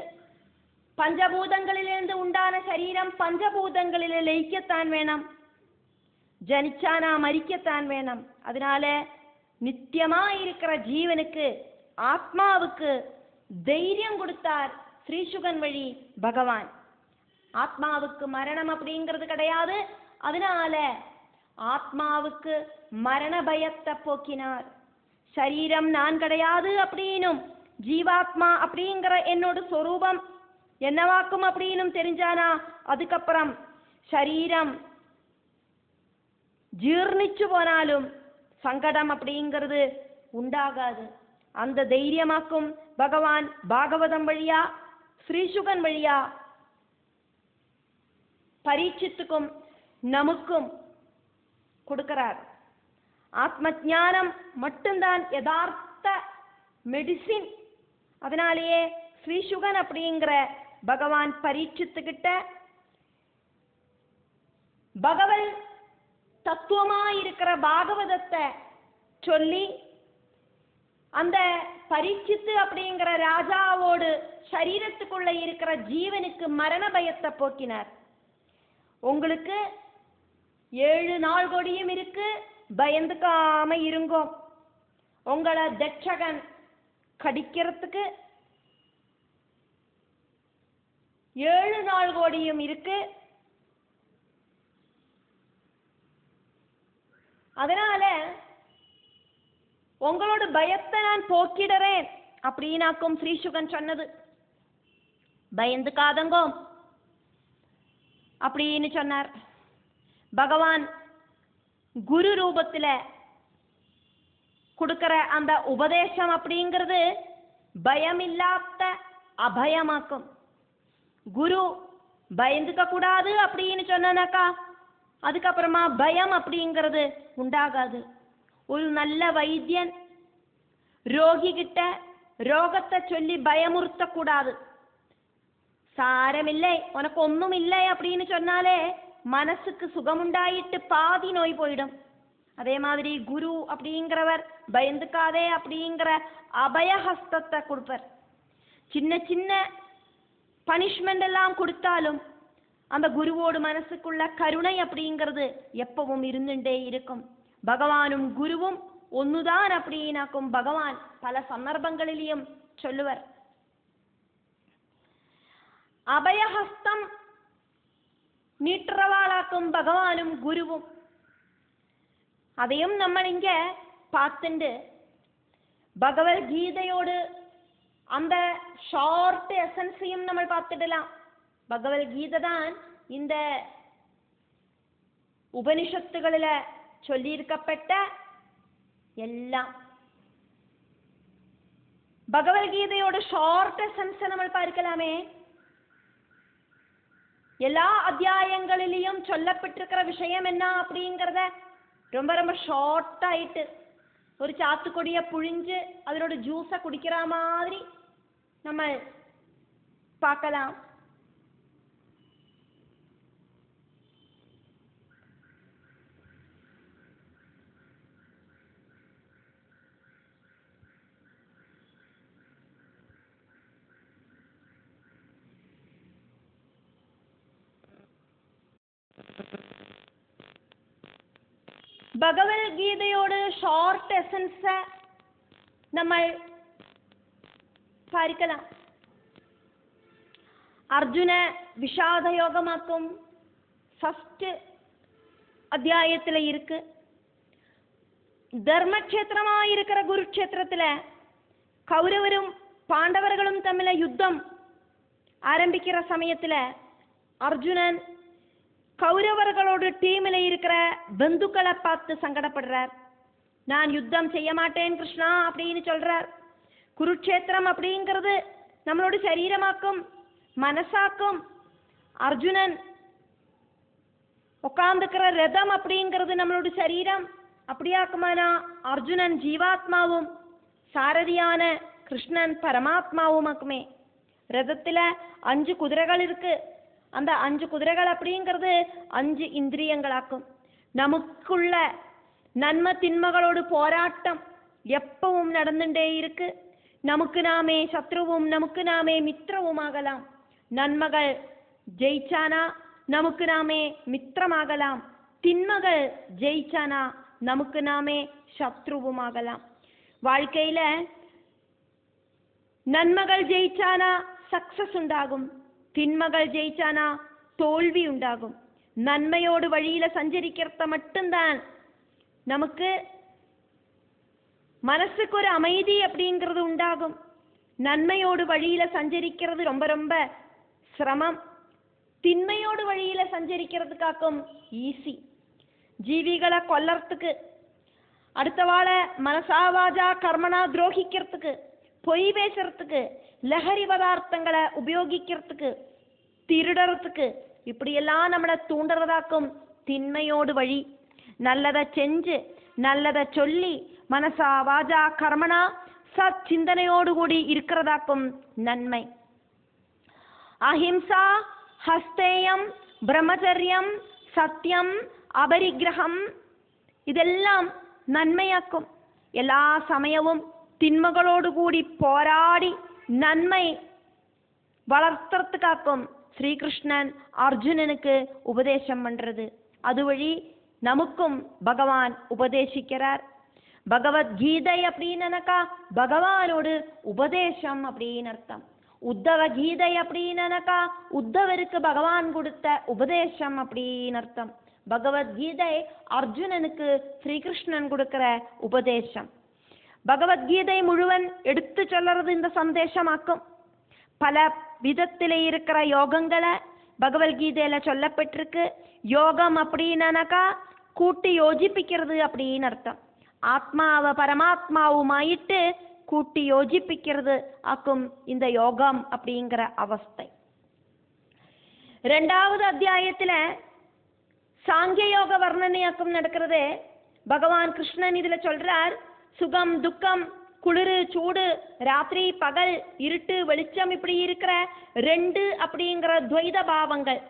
பஞ்சபூதங்களிலேந்து உண்டான ശരീരം பஞ்சபூதங்களில் ലയിക്കத்தான் வேணும். ஜனிச்சானா மரிக்கத்தான் வேணும். அதனால நித்தியமாயிருக்கிற ஜீவனுக்கு ஆத்மாவுக்கு தைரியம் கொடுத்தார் ஸ்ரீசுகன் வழி பகவான். ஆத்மாவுக்கு மரணம் அப்படிங்கிறது கிடையாது. அதனால ஆத்மாவுக்கு மரண பயத்தை போக்கினார். சரீரம் நான் கிடையாது அப்படின்னும் ஜீவாத்மா அப்படிங்கிற என்னோட சொரூபம் என்னவாக்கும் அப்படின்னும் தெரிஞ்சானா அதுக்கப்புறம் சரீரம் ஜீர்ணிச்சு போனாலும் சங்கடம் அப்படிங்கிறது உண்டாகாது. அந்த தைரியமாக்கும் பகவான் பாகவதம் வழியா ஸ்ரீசுகன் வழியா பரீட்சித்துக்கும் நமக்கும் கொடுக்கிறார். ஆத்மஞானம் மட்டும்தான் யதார்த்த மெடிசின். அதனாலேயே ஸ்ரீசுகன் அப்படிங்கிற பகவான் பரீட்சித்துக்கிட்ட பகவல் தத்துவமாயிருக்கிற பாகவதத்தை சொல்லி அந்த பரீட்சித்து அப்படிங்கிற ராஜாவோடு சரீரத்துக்குள்ள இருக்கிற ஜீவனுக்கு மரண பயத்தை போக்கினார். உங்களுக்கு 7 நாள் கொடியும் இருக்கு, பயந்துக்காம இருங்கோ. உங்களை தட்சகன் கடிக்கிறதுக்கு 7 நாள் கொடியும் இருக்கு. அதனால உங்களோட பயத்தை நான் போக்கிடுறேன் அப்படின்னாக்கும் ஸ்ரீசுகன் சொன்னது. பயந்துக்காதங்கோ அப்படின்னு சொன்னார். பகவான் குரு ரூபத்துல கொடுக்கிற அந்த உபதேசம் அப்படிங்கிறது பயமில்லாத அபயமாக்கும். குரு பயந்துக்க கூடாது அப்படின்னு சொன்னாக்கா அதுக்கப்புறமா பயம் அப்படிங்கிறது உண்டாகாது. ஒரு நல்ல வைத்தியன் ரோகிகிட்ட ரோகத்தை சொல்லி பயமுறுத்த கூடாது. சாரமில்லை உனக்கு ஒன்றும் இல்லை அப்படின்னு சொன்னாலே மனசுக்கு சுகமுண்டாயிட்டு பாதி நோய் போயிடும். அதே மாதிரி குரு அப்படிங்கிறவர் பயந்துக்காதே அப்படிங்கிற அபயஹஸ்தத்தை கொடுப்பார். சின்ன சின்ன பனிஷ்மெண்ட் எல்லாம் கொடுத்தாலும் அந்த குருவோடு மனசுக்குள்ள கருணை அப்படிங்கிறது எப்பவும் இருந்துட்டே இருக்கும். பகவானும் குருவும் ஒன்னுதான் அப்படின்னாக்கும் பகவான் பல சந்தர்ப்பங்களிலும் சொல்லுவர். அபயஹஸ்தம் நீட்டுறவாளாக்கும் பகவானும் குருவும். அதையும் நம்ம இங்க பார்த்துண்டு பகவத்கீதையோடு அந்த ஷார்ட் எசன்ஸையும் நம்ம பார்த்துடலாம். பகவத்கீதை தான் இந்த உபனிஷத்துகளில சொல்லியிருக்கப்பட்ட எல்லாம். பகவத்கீதையோட ஷார்ட் எசன்ஸை நம்ம பார்க்கலாமே. எல்லா அத்தியாயங்களிலையும் சொல்லப்பட்டிருக்கிற விஷயம் என்ன அப்படிங்கிறத ரொம்ப ரொம்ப ஷார்ட் ஆயிட்டு ஒரு சாத்துக்கொடிய புழிஞ்சு அதனோட ஜூஸை குடிக்கிற மாதிரி நம்ம பார்க்கலாம். பகவத்கீதையோட ஷார்ட் எசன்ஸை நம்ம பார்க்கலாம். அர்ஜுன விஷாத யோகமாக்கும் ஃபர்ஸ்ட் அத்தியாயத்தில் இருக்கு. தர்மக்ஷேத்திரமாக இருக்கிற குருக்ஷேத்திரத்தில் கௌரவரும் பாண்டவர்களும் தம்மில் யுத்தம் ஆரம்பிக்கிற சமயத்தில் அர்ஜுனன் கௌரவர்களோட டீமில் இருக்கிற பந்துக்களை பார்த்து சங்கடப்படுறார். நான் யுத்தம் செய்ய மாட்டேன் கிருஷ்ணா அப்படின்னு சொல்றார். குருக்ஷேத்திரம் அப்படிங்கிறது நம்மளோட சரீரமாக்கும் மனசாக்கும். அர்ஜுனன் உட்கார்ந்துக்கிற ரதம் அப்படிங்கிறது நம்மளோட சரீரம். அப்படியாக்குமானா அர்ஜுனன் ஜீவாத்மாவும் சாரதியான கிருஷ்ணன் பரமாத்மாவுமாக்குமே. ரதத்தில் 5 குதிரைகள் இருக்கு. அந்த 5 குதிரைகள் அப்படிங்கிறது 5 இந்திரியங்களாக்கும். நமக்குள்ள நன்மை தின்மகளோடு போராட்டம் எப்பவும் நடந்துட்டே இருக்கு. நமக்கு நாமே சத்ருவும் நமக்கு நாமே மித்திரவுமாகலாம். நன்மகள் ஜெயிச்சானா நமக்கு நாமே மித்திரமாகலாம். தின்மகள் ஜெயிச்சானா நமக்கு நாமே சத்ருவுமாகலாம். வாழ்க்கையில நன்மகள் ஜெயிச்சானா சக்சஸ் உண்டாகும். தின்மகள் ஜெயிச்சானா தோல்வி உண்டாகும். நன்மையோடு வழியில சஞ்சரிக்கிறத மட்டும்தான் நமக்கு மனசுக்கு ஒரு அமைதி அப்படிங்கிறது உண்டாகும். நன்மையோடு வழியில சஞ்சரிக்கிறது ரொம்ப ரொம்ப சிரமம். தின்மையோடு வழியில சஞ்சரிக்கிறதுக்காக்கும் ஈஸி. ஜீவிகளை கொல்லறதுக்கு, அடுத்தவாளை மனசாவாஜா கர்மனா துரோகிக்கிறதுக்கு, பொய் பேசுறதுக்கு, லஹரி பதார்த்தங்களை உபயோகிக்கிறதுக்கு, திருடறதுக்கு, இப்படியெல்லாம் நம்மளை தூண்டுறதாக்கும் திண்மையோடு வழி. நல்லதை செஞ்சு நல்லதை சொல்லி மனசா வாஜா கர்மனா சத் சிந்தனையோடு கூடி இருக்கிறதாக்கும் நன்மை. அஹிம்சா, ஹஸ்தேயம், பிரம்மச்சரியம், சத்தியம், அபரிக்கிரகம் இதெல்லாம் நன்மையாக்கும். எல்லா சமயமும் தின்மகளோடு கூடி போராடி நன்மை வளர்த்துறதுக்காக்கும் ஸ்ரீகிருஷ்ணன் அர்ஜுனனுக்கு உபதேசம் பண்றது. அது வழி நமக்கும் பகவான் உபதேசிக்கிறார். பகவத்கீதை அப்படின்னாக்கா பகவானோடு உபதேசம் அப்படின்னு அர்த்தம். உத்தவ கீதை அப்படின்னாக்கா உத்தவருக்கு பகவான் கொடுத்த உபதேசம் அப்படின்னு அர்த்தம். பகவத்கீதை அர்ஜுனனுக்கு ஸ்ரீகிருஷ்ணன் கொடுக்கிற உபதேசம். பகவத்கீதை முழுவன் எடுத்து சொல்றது இந்த சந்தேசமாக்கும். பல விதத்திலே இருக்கிற யோகங்களை பகவத்கீதையில சொல்லப்பட்டிருக்கு. யோகம் அப்படின்னாக்கா கூட்டி யோசிப்பிக்கிறது அப்படின்னு அர்த்தம். ஆத்மாவை பரமாத்மாவுமாயிட்டு கூட்டி யோசிப்பிக்கிறது ஆக்கும் இந்த யோகம் அப்படிங்கிற அவஸ்தை. 2வது அத்தியாயத்துல சாங்கிய யோக வர்ணனையாக்கும் நடக்கிறது. பகவான் கிருஷ்ணன் இதுல சொல்றார், சுகம் துக்கம், குளிரு சூடு, ராத்திரி பகல், இருட்டு வெளிச்சம், இப்படி இருக்கிற 2 அப்படிங்கிற துவைத பாவங்கள்,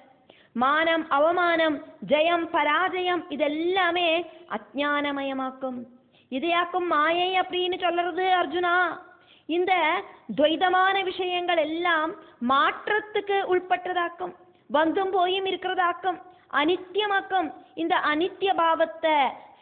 மானம் அவமானம், ஜெயம் பராஜயம், இதெல்லாமே அஜ்ஞானமயமாக்கும். இதையாக்கும் மாயை அப்படின்னு சொல்றது அர்ஜுனா. இந்த துவைதமான விஷயங்கள் எல்லாம் மாற்றத்துக்கு உட்பட்டதாக்கும், வந்தும் போயும் இருக்கிறதாக்கும், அனித்தியமாக்கும். இந்த அனித்திய பாவத்தை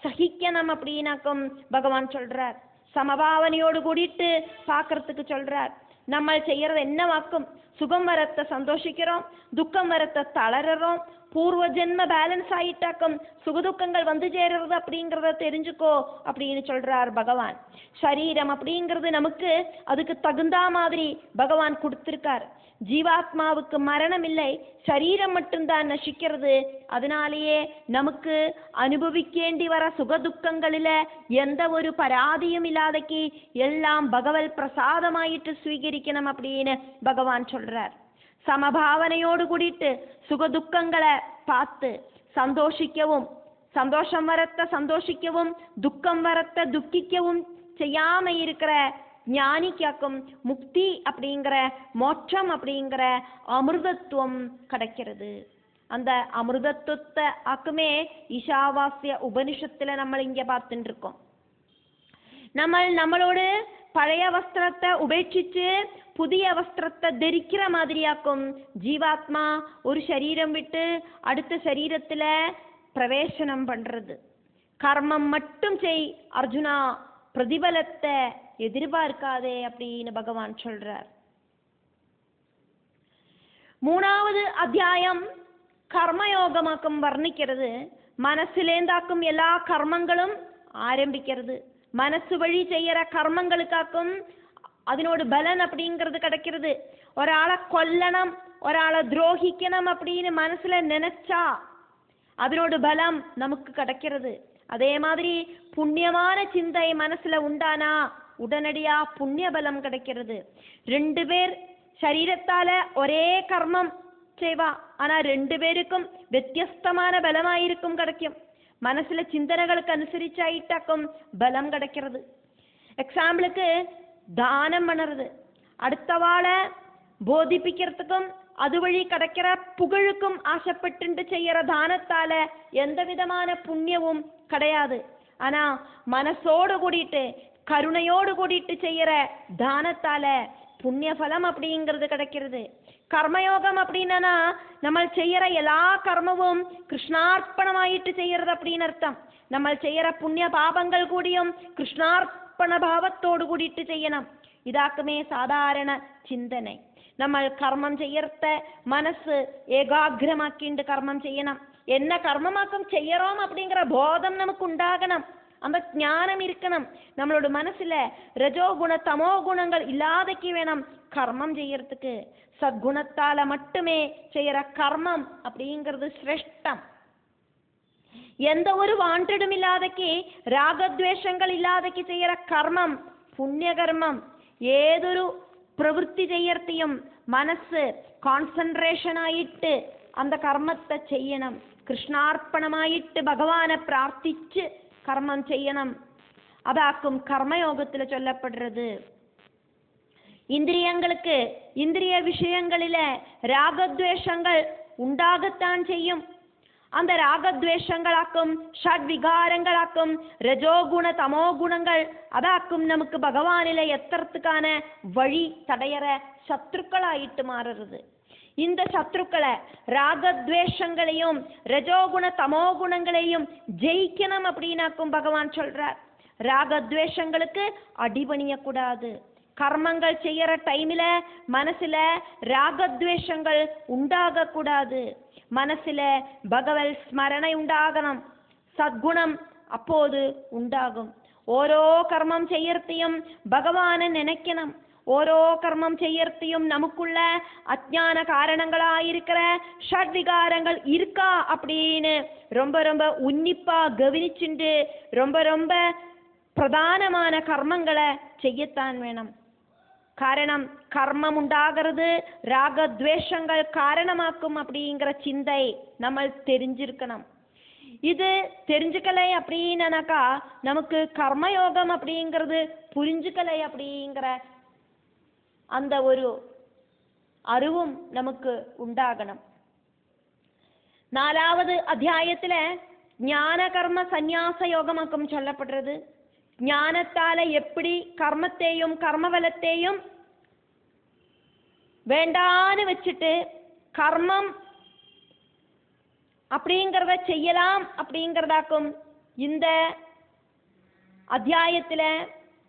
சகிக்கணும் அப்படின்னாக்கும் பகவான் சொல்றார். சமபாவனையோடு கூடிட்டு பார்க்கறதுக்கு சொல்றார். நம்ம செய்யறது என்னவாக்கும்? சுகம் வரத்தை சந்தோஷிக்கிறோம், துக்கம் வரத்தை தளர்றோம், பூர்வஜென்ம பேலன்ஸ் ஆயிட்டாக்கும் சுகதுக்கங்கள் வந்து சேருறது அப்படிங்கிறத தெரிஞ்சுக்கோ அப்படின்னு சொல்றார் பகவான். சரீரம் அப்படிங்கிறது நமக்கு அதுக்கு தகுந்தா மாதிரி பகவான் கொடுத்திருக்கார். ஜீவாத்மாவுக்கு மரணம் இல்லை, சரீரம் மட்டும்தான் நசிக்கிறது. அதனாலேயே நமக்கு அனுபவிக்கேண்டி வர சுகதுக்கங்களில எந்த ஒரு பராதியும் இல்லாதக்கு எல்லாம் பகவத் பிரசாதமாயிட்டு ஸ்வீகரிக்கணும் அப்படின்னு பகவான் சொல்றார். சமபாவனையோடு கூடிட்டு சுகதுக்கங்களை பார்த்து சந்தோஷிக்கவும், சந்தோஷம் வரத்த சந்தோஷிக்கவும், துக்கம் வரத்த துக்கிக்கவும் செய்யாம இருக்கிற ஞானிக்காக்கும் முக்தி அப்படிங்கிற மோட்சம் அப்படிங்கிற அமிர்தத்துவம் கிடைக்கிறது. அந்த அமிர்தத்துவத்தை ஆக்குமே ஈஷாவாஸ்ய உபனிஷத்துல நம்ம இங்க பார்த்துட்டு இருக்கோம். நம்மளோட பழைய வஸ்திரத்தை உபேட்சிச்சு புதிய வஸ்திரத்தை தரிக்கிற மாதிரியாக்கும் ஜீவாத்மா ஒரு சரீரம் விட்டு அடுத்த சரீரத்துல பிரவேசனம் பண்றது. கர்மம் மட்டும் செய் அர்ஜுனா, பிரதிபலத்தை எதிர்பார்க்காதே அப்படின்னு பகவான் சொல்றார். 3வது அத்தியாயம் கர்மயோகமாக்கும் வர்ணிக்கிறது. மனசிலேந்தாக்கும் எல்லா கர்மங்களும் ஆரம்பிக்கிறது. மனசு வழி செய்யற கர்மங்களுக்காக்கும் அதனோட பலன் அப்படிங்கிறது கிடைக்கிறது. ஒராளை கொல்லணும், ஒராளை துரோகிக்கணும் அப்படின்னு மனசுல நினைச்சா அதனோட பலம் நமக்கு கிடைக்கிறது. அதே மாதிரி புண்ணியமான சிந்தை மனசுல உண்டானா உடனடியா புண்ணிய பலம் கிடைக்கிறது. 2 பேர் சரீரத்தால ஒரே கர்மம் செய்வா, ஆனா 2 பேருக்கும் வித்தியஸ்தமான பலமாயிருக்கும் கிடைக்கும். மனசுல சிந்தனைகளுக்கு அனுசரிச்சாயிட்டாக்கும் பலம் கிடைக்கிறது. எக்ஸாம்பிளுக்கு தானம் பண்ணுறது, அடுத்தவாளை போதிப்பிக்கிறதுக்கும் அது வழி கிடைக்கிற புகழுக்கும் ஆசைப்பட்டு செய்யற தானத்தால எந்த விதமான புண்ணியமும் கிடையாது. ஆனா மனசோடு கூடிட்டு கருணையோடு கூடிட்டு செய்யற தானத்தால புண்ணிய பலம் அப்படிங்கிறது கிடைக்கிறது. கர்மயோகம் அப்படின்னா நம்ம செய்யற எல்லா கர்மவும் கிருஷ்ணார்ப்பணமாயிட்டு செய்யறது அப்படின்னு அர்த்தம். நம்ம செய்யற புண்ணிய பாபங்கள் கூடியும் கிருஷ்ணார்ப்பண பாவத்தோடு கூடிட்டு செய்யணும். இதாக்குமே சாதாரண சிந்தனை. நம்ம கர்மம் செய்யறத மனசு ஏகாகிரமாக்கிண்டு கர்மம் செய்யணும். என்ன கர்மமாக்கம் செய்யறோம் அப்படிங்கிற போதம் நமக்கு உண்டாகணும், அந்த ஞானம் இருக்கணும். நம்மளோட மனசுல ரஜோ குண தமோ குணங்கள் இல்லாதக்கு வேணும் கர்மம் செய்யறதுக்கு. சத்குணத்தால மட்டுமே செய்யற கர்மம் அப்படிங்கிறது சிரேஷ்டம். எந்த ஒரு வாண்டடும் இல்லாதக்கு, ராகத்வேஷங்கள் இல்லாதக்கு செய்யற கர்மம் புண்ணிய கர்மம். ஏதொரு பிரவൃத்தி செய்யறதையும் மனசு கான்சன்ட்ரேஷன் ஆயிட்டு அந்த கர்மத்தை செய்யணும். கிருஷ்ணார்ப்பணமாயிட்டு பகவானை பிரார்த்திச்சு கர்மம் செய்யணும். அதாக்கும் கர்மயோகத்துல சொல்லப்படுறது. இந்திரியங்களுக்கு இந்திரிய விஷயங்களில ராகத்வேஷங்கள் உண்டாகத்தான் செய்யும். அந்த ராகத்வேஷங்களாக்கும் ஷட்விகாரங்களாக்கும் ரஜோகுண தமோ குணங்கள் அதாக்கும் நமக்கு பகவானில எத்தறதுக்கான வழி தடையற சத்ருக்களாயிட்டு மாறுறது. இந்த சத்ருக்களை ராகத்வேஷங்களையும் ரஜோகுண தமோ குணங்களையும் ஜெயிக்கணும் அப்படின்னாக்கும் பகவான் சொல்றார். ராகத்வேஷங்களுக்கு அடிபணிய கூடாது. கர்மங்கள் செய்யற டைம்ல மனசுல ராகத்வேஷங்கள் உண்டாக கூடாது. மனசுல பகவத் ஸ்மரணை உண்டாகணும், சத்குணம் அப்போது உண்டாகும். ஓரோ கர்மம் செய்யறதையும் பகவானை நினைக்கணும். ஓரோ கர்மம் செய்யறதையும் நமக்குள்ள அஜ்ஞான காரணங்களாயிருக்கிற ஷட்விகாரங்கள் இருக்கா அப்படின்னு ரொம்ப ரொம்ப உன்னிப்பா கவனிச்சுண்டு ரொம்ப ரொம்ப பிரதானமான கர்மங்களை செய்யத்தான் வேணும். காரணம் கர்மம் உண்டாகிறது ராகத்வேஷங்கள் காரணமாக்கும் அப்படிங்கிற சிந்தை நம்ம தெரிஞ்சிருக்கணும். இது தெரிஞ்சுக்கலை அப்படின்னாக்கா நமக்கு கர்மயோகம் அப்படிங்கிறது புரிஞ்சுக்கலை அப்படிங்கிற அந்த ஒரு அறிவும் நமக்கு உண்டாகணும். 4வது அத்தியாயத்துல ஞான கர்ம சந்நியாச யோகமாக்கும் சொல்லப்படுறது. ஞானத்தால எப்படி கர்மத்தையும் கர்மபலத்தையும் வேண்டான்னு வச்சுட்டு கர்மம் அப்படிங்கிறத செய்யலாம் அப்படிங்கிறதாக்கும் இந்த அத்தியாயத்துல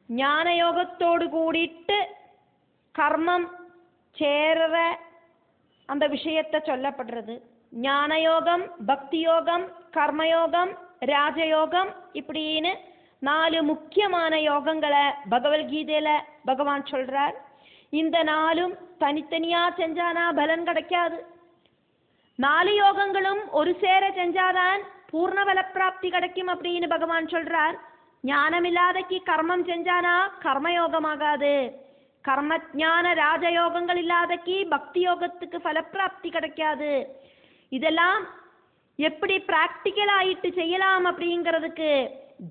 ஞான யோகத்தோடு கூடிட்டு கர்மம் சேர அந்த விஷயத்தை சொல்லப்படுறது. ஞானயோகம், பக்தி யோகம், கர்மயோகம், ராஜயோகம் இப்படின்னு 4 முக்கியமான யோகங்களை பகவத்கீதையில பகவான் சொல்றார். இந்த 4ம் தனித்தனியா செஞ்சானா பலன் கிடைக்காது. 4 யோகங்களும் ஒரு சேர செஞ்சாதான் பூர்ண பலப்பிராப்தி கிடைக்கும் அப்படின்னு பகவான் சொல்றார். ஞானம் இல்லாதக்கு கர்மம் செஞ்சானா கர்மயோகமாகாது. கர்ம ஞான ராஜயோகங்கள் இல்லாதக்கு பக்தி யோகத்துக்கு பலப்பிராப்தி கிடைக்காது. இதெல்லாம் எப்படி பிராக்டிக்கல் ஆயிட்டு செய்யலாம் அப்படிங்கிறதுக்கு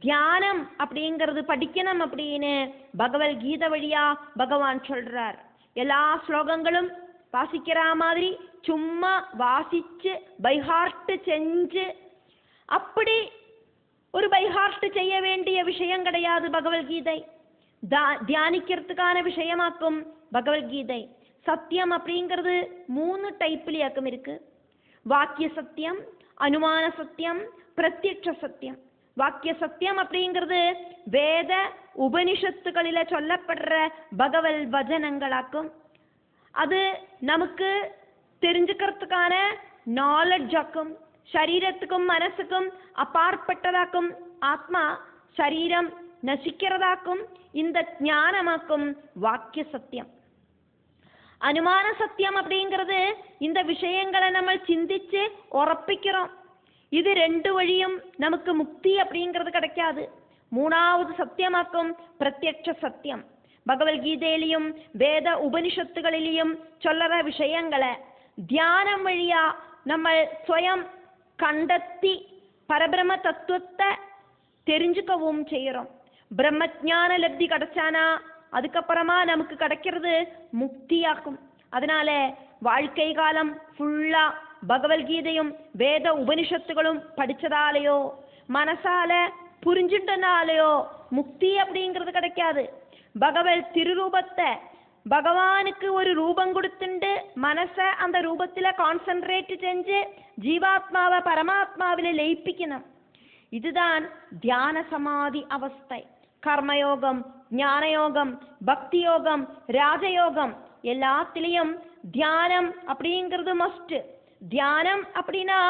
தியானம் அப்படிங்கிறது படிக்கணும் அப்படின்னு பகவத்கீதை வழியா பகவான் சொல்றார். எல்லா ஸ்லோகங்களும் வாசிக்கிற மாதிரி சும்மா வாசிச்சு பைஹார்ட் செஞ்சு அப்படி ஒரு பைஹார்ட் செய்ய வேண்டிய விஷயம் கிடையாது பகவத்கீதை. தியானிக்கிறதுக்கான விஷயமாக்கும் பகவத்கீதை. சத்தியம் அப்படிங்கிறது 3 டைப்லயாக்கும் இருக்கு. வாக்கிய சத்தியம், அனுமான சத்தியம், பிரத்யட்ச சத்தியம். வாக்கிய சத்தியம் அப்படிங்கிறது வேத உபனிஷத்துகளில சொல்லப்படுற பகவல் வசனங்களாக்கும். அது நமக்கு தெரிஞ்சுக்கிறதுக்கான நாலெட்ஜ் ஆக்கும். சரீரத்துக்கும் மனசுக்கும் அப்பாற்பட்டதாக்கும். ஆத்மா சரீரம் நசிக்கிறதாக்கும் இந்த ஞானமாக்கும் வாக்கிய சத்தியம். அனுமான சத்தியம் அப்படிங்கிறது இந்த விஷயங்களை நம்ம சிந்திச்சு உറപ്പിக்கிறோம். இது 2 வழியும் நமக்கு முக்தி அப்படிங்கிறது கிடைக்காது. 3வது சத்தியமாக்கும் பிரத்யட்ச சத்தியம். பகவத்கீதையிலையும் வேத உபனிஷத்துகளிலையும் சொல்லுற விஷயங்களை தியானம் வழியா நம்ம சுயம் கண்டத்தி பரபிரம தத்துவத்தை தெரிஞ்சுக்கவும் செய்யறோம். பிரம்மஞான லப்தி கிடைச்சானா அதுக்கப்புறமா நமக்கு கிடைக்கிறது முக்தியாக்கும். அதனால வாழ்க்கை காலம் ஃபுல்லா பகவத்கீதையும் வேத உபனிஷத்துகளும் படிச்சதாலேயோ மனசால புரிஞ்சுட்டனாலேயோ முக்தி அப்படிங்கிறது கிடைக்காது. பகவத் திருரூபத்தை பகவானுக்கு ஒரு ரூபம் கொடுத்துண்டு மனசை அந்த ரூபத்தில் கான்சென்ட்ரேட் செஞ்சு ஜீவாத்மாவை பரமாத்மாவில் லயிப்பிக்கணும். இதுதான் தியான சமாதி அவஸ்தை. கர்மயோகம், ஞானயோகம், பக்தி யோகம், ராஜயோகம் எல்லாத்திலையும் தியானம் அப்படிங்கிறது மஸ்ட். தியானம் அப்படின்னா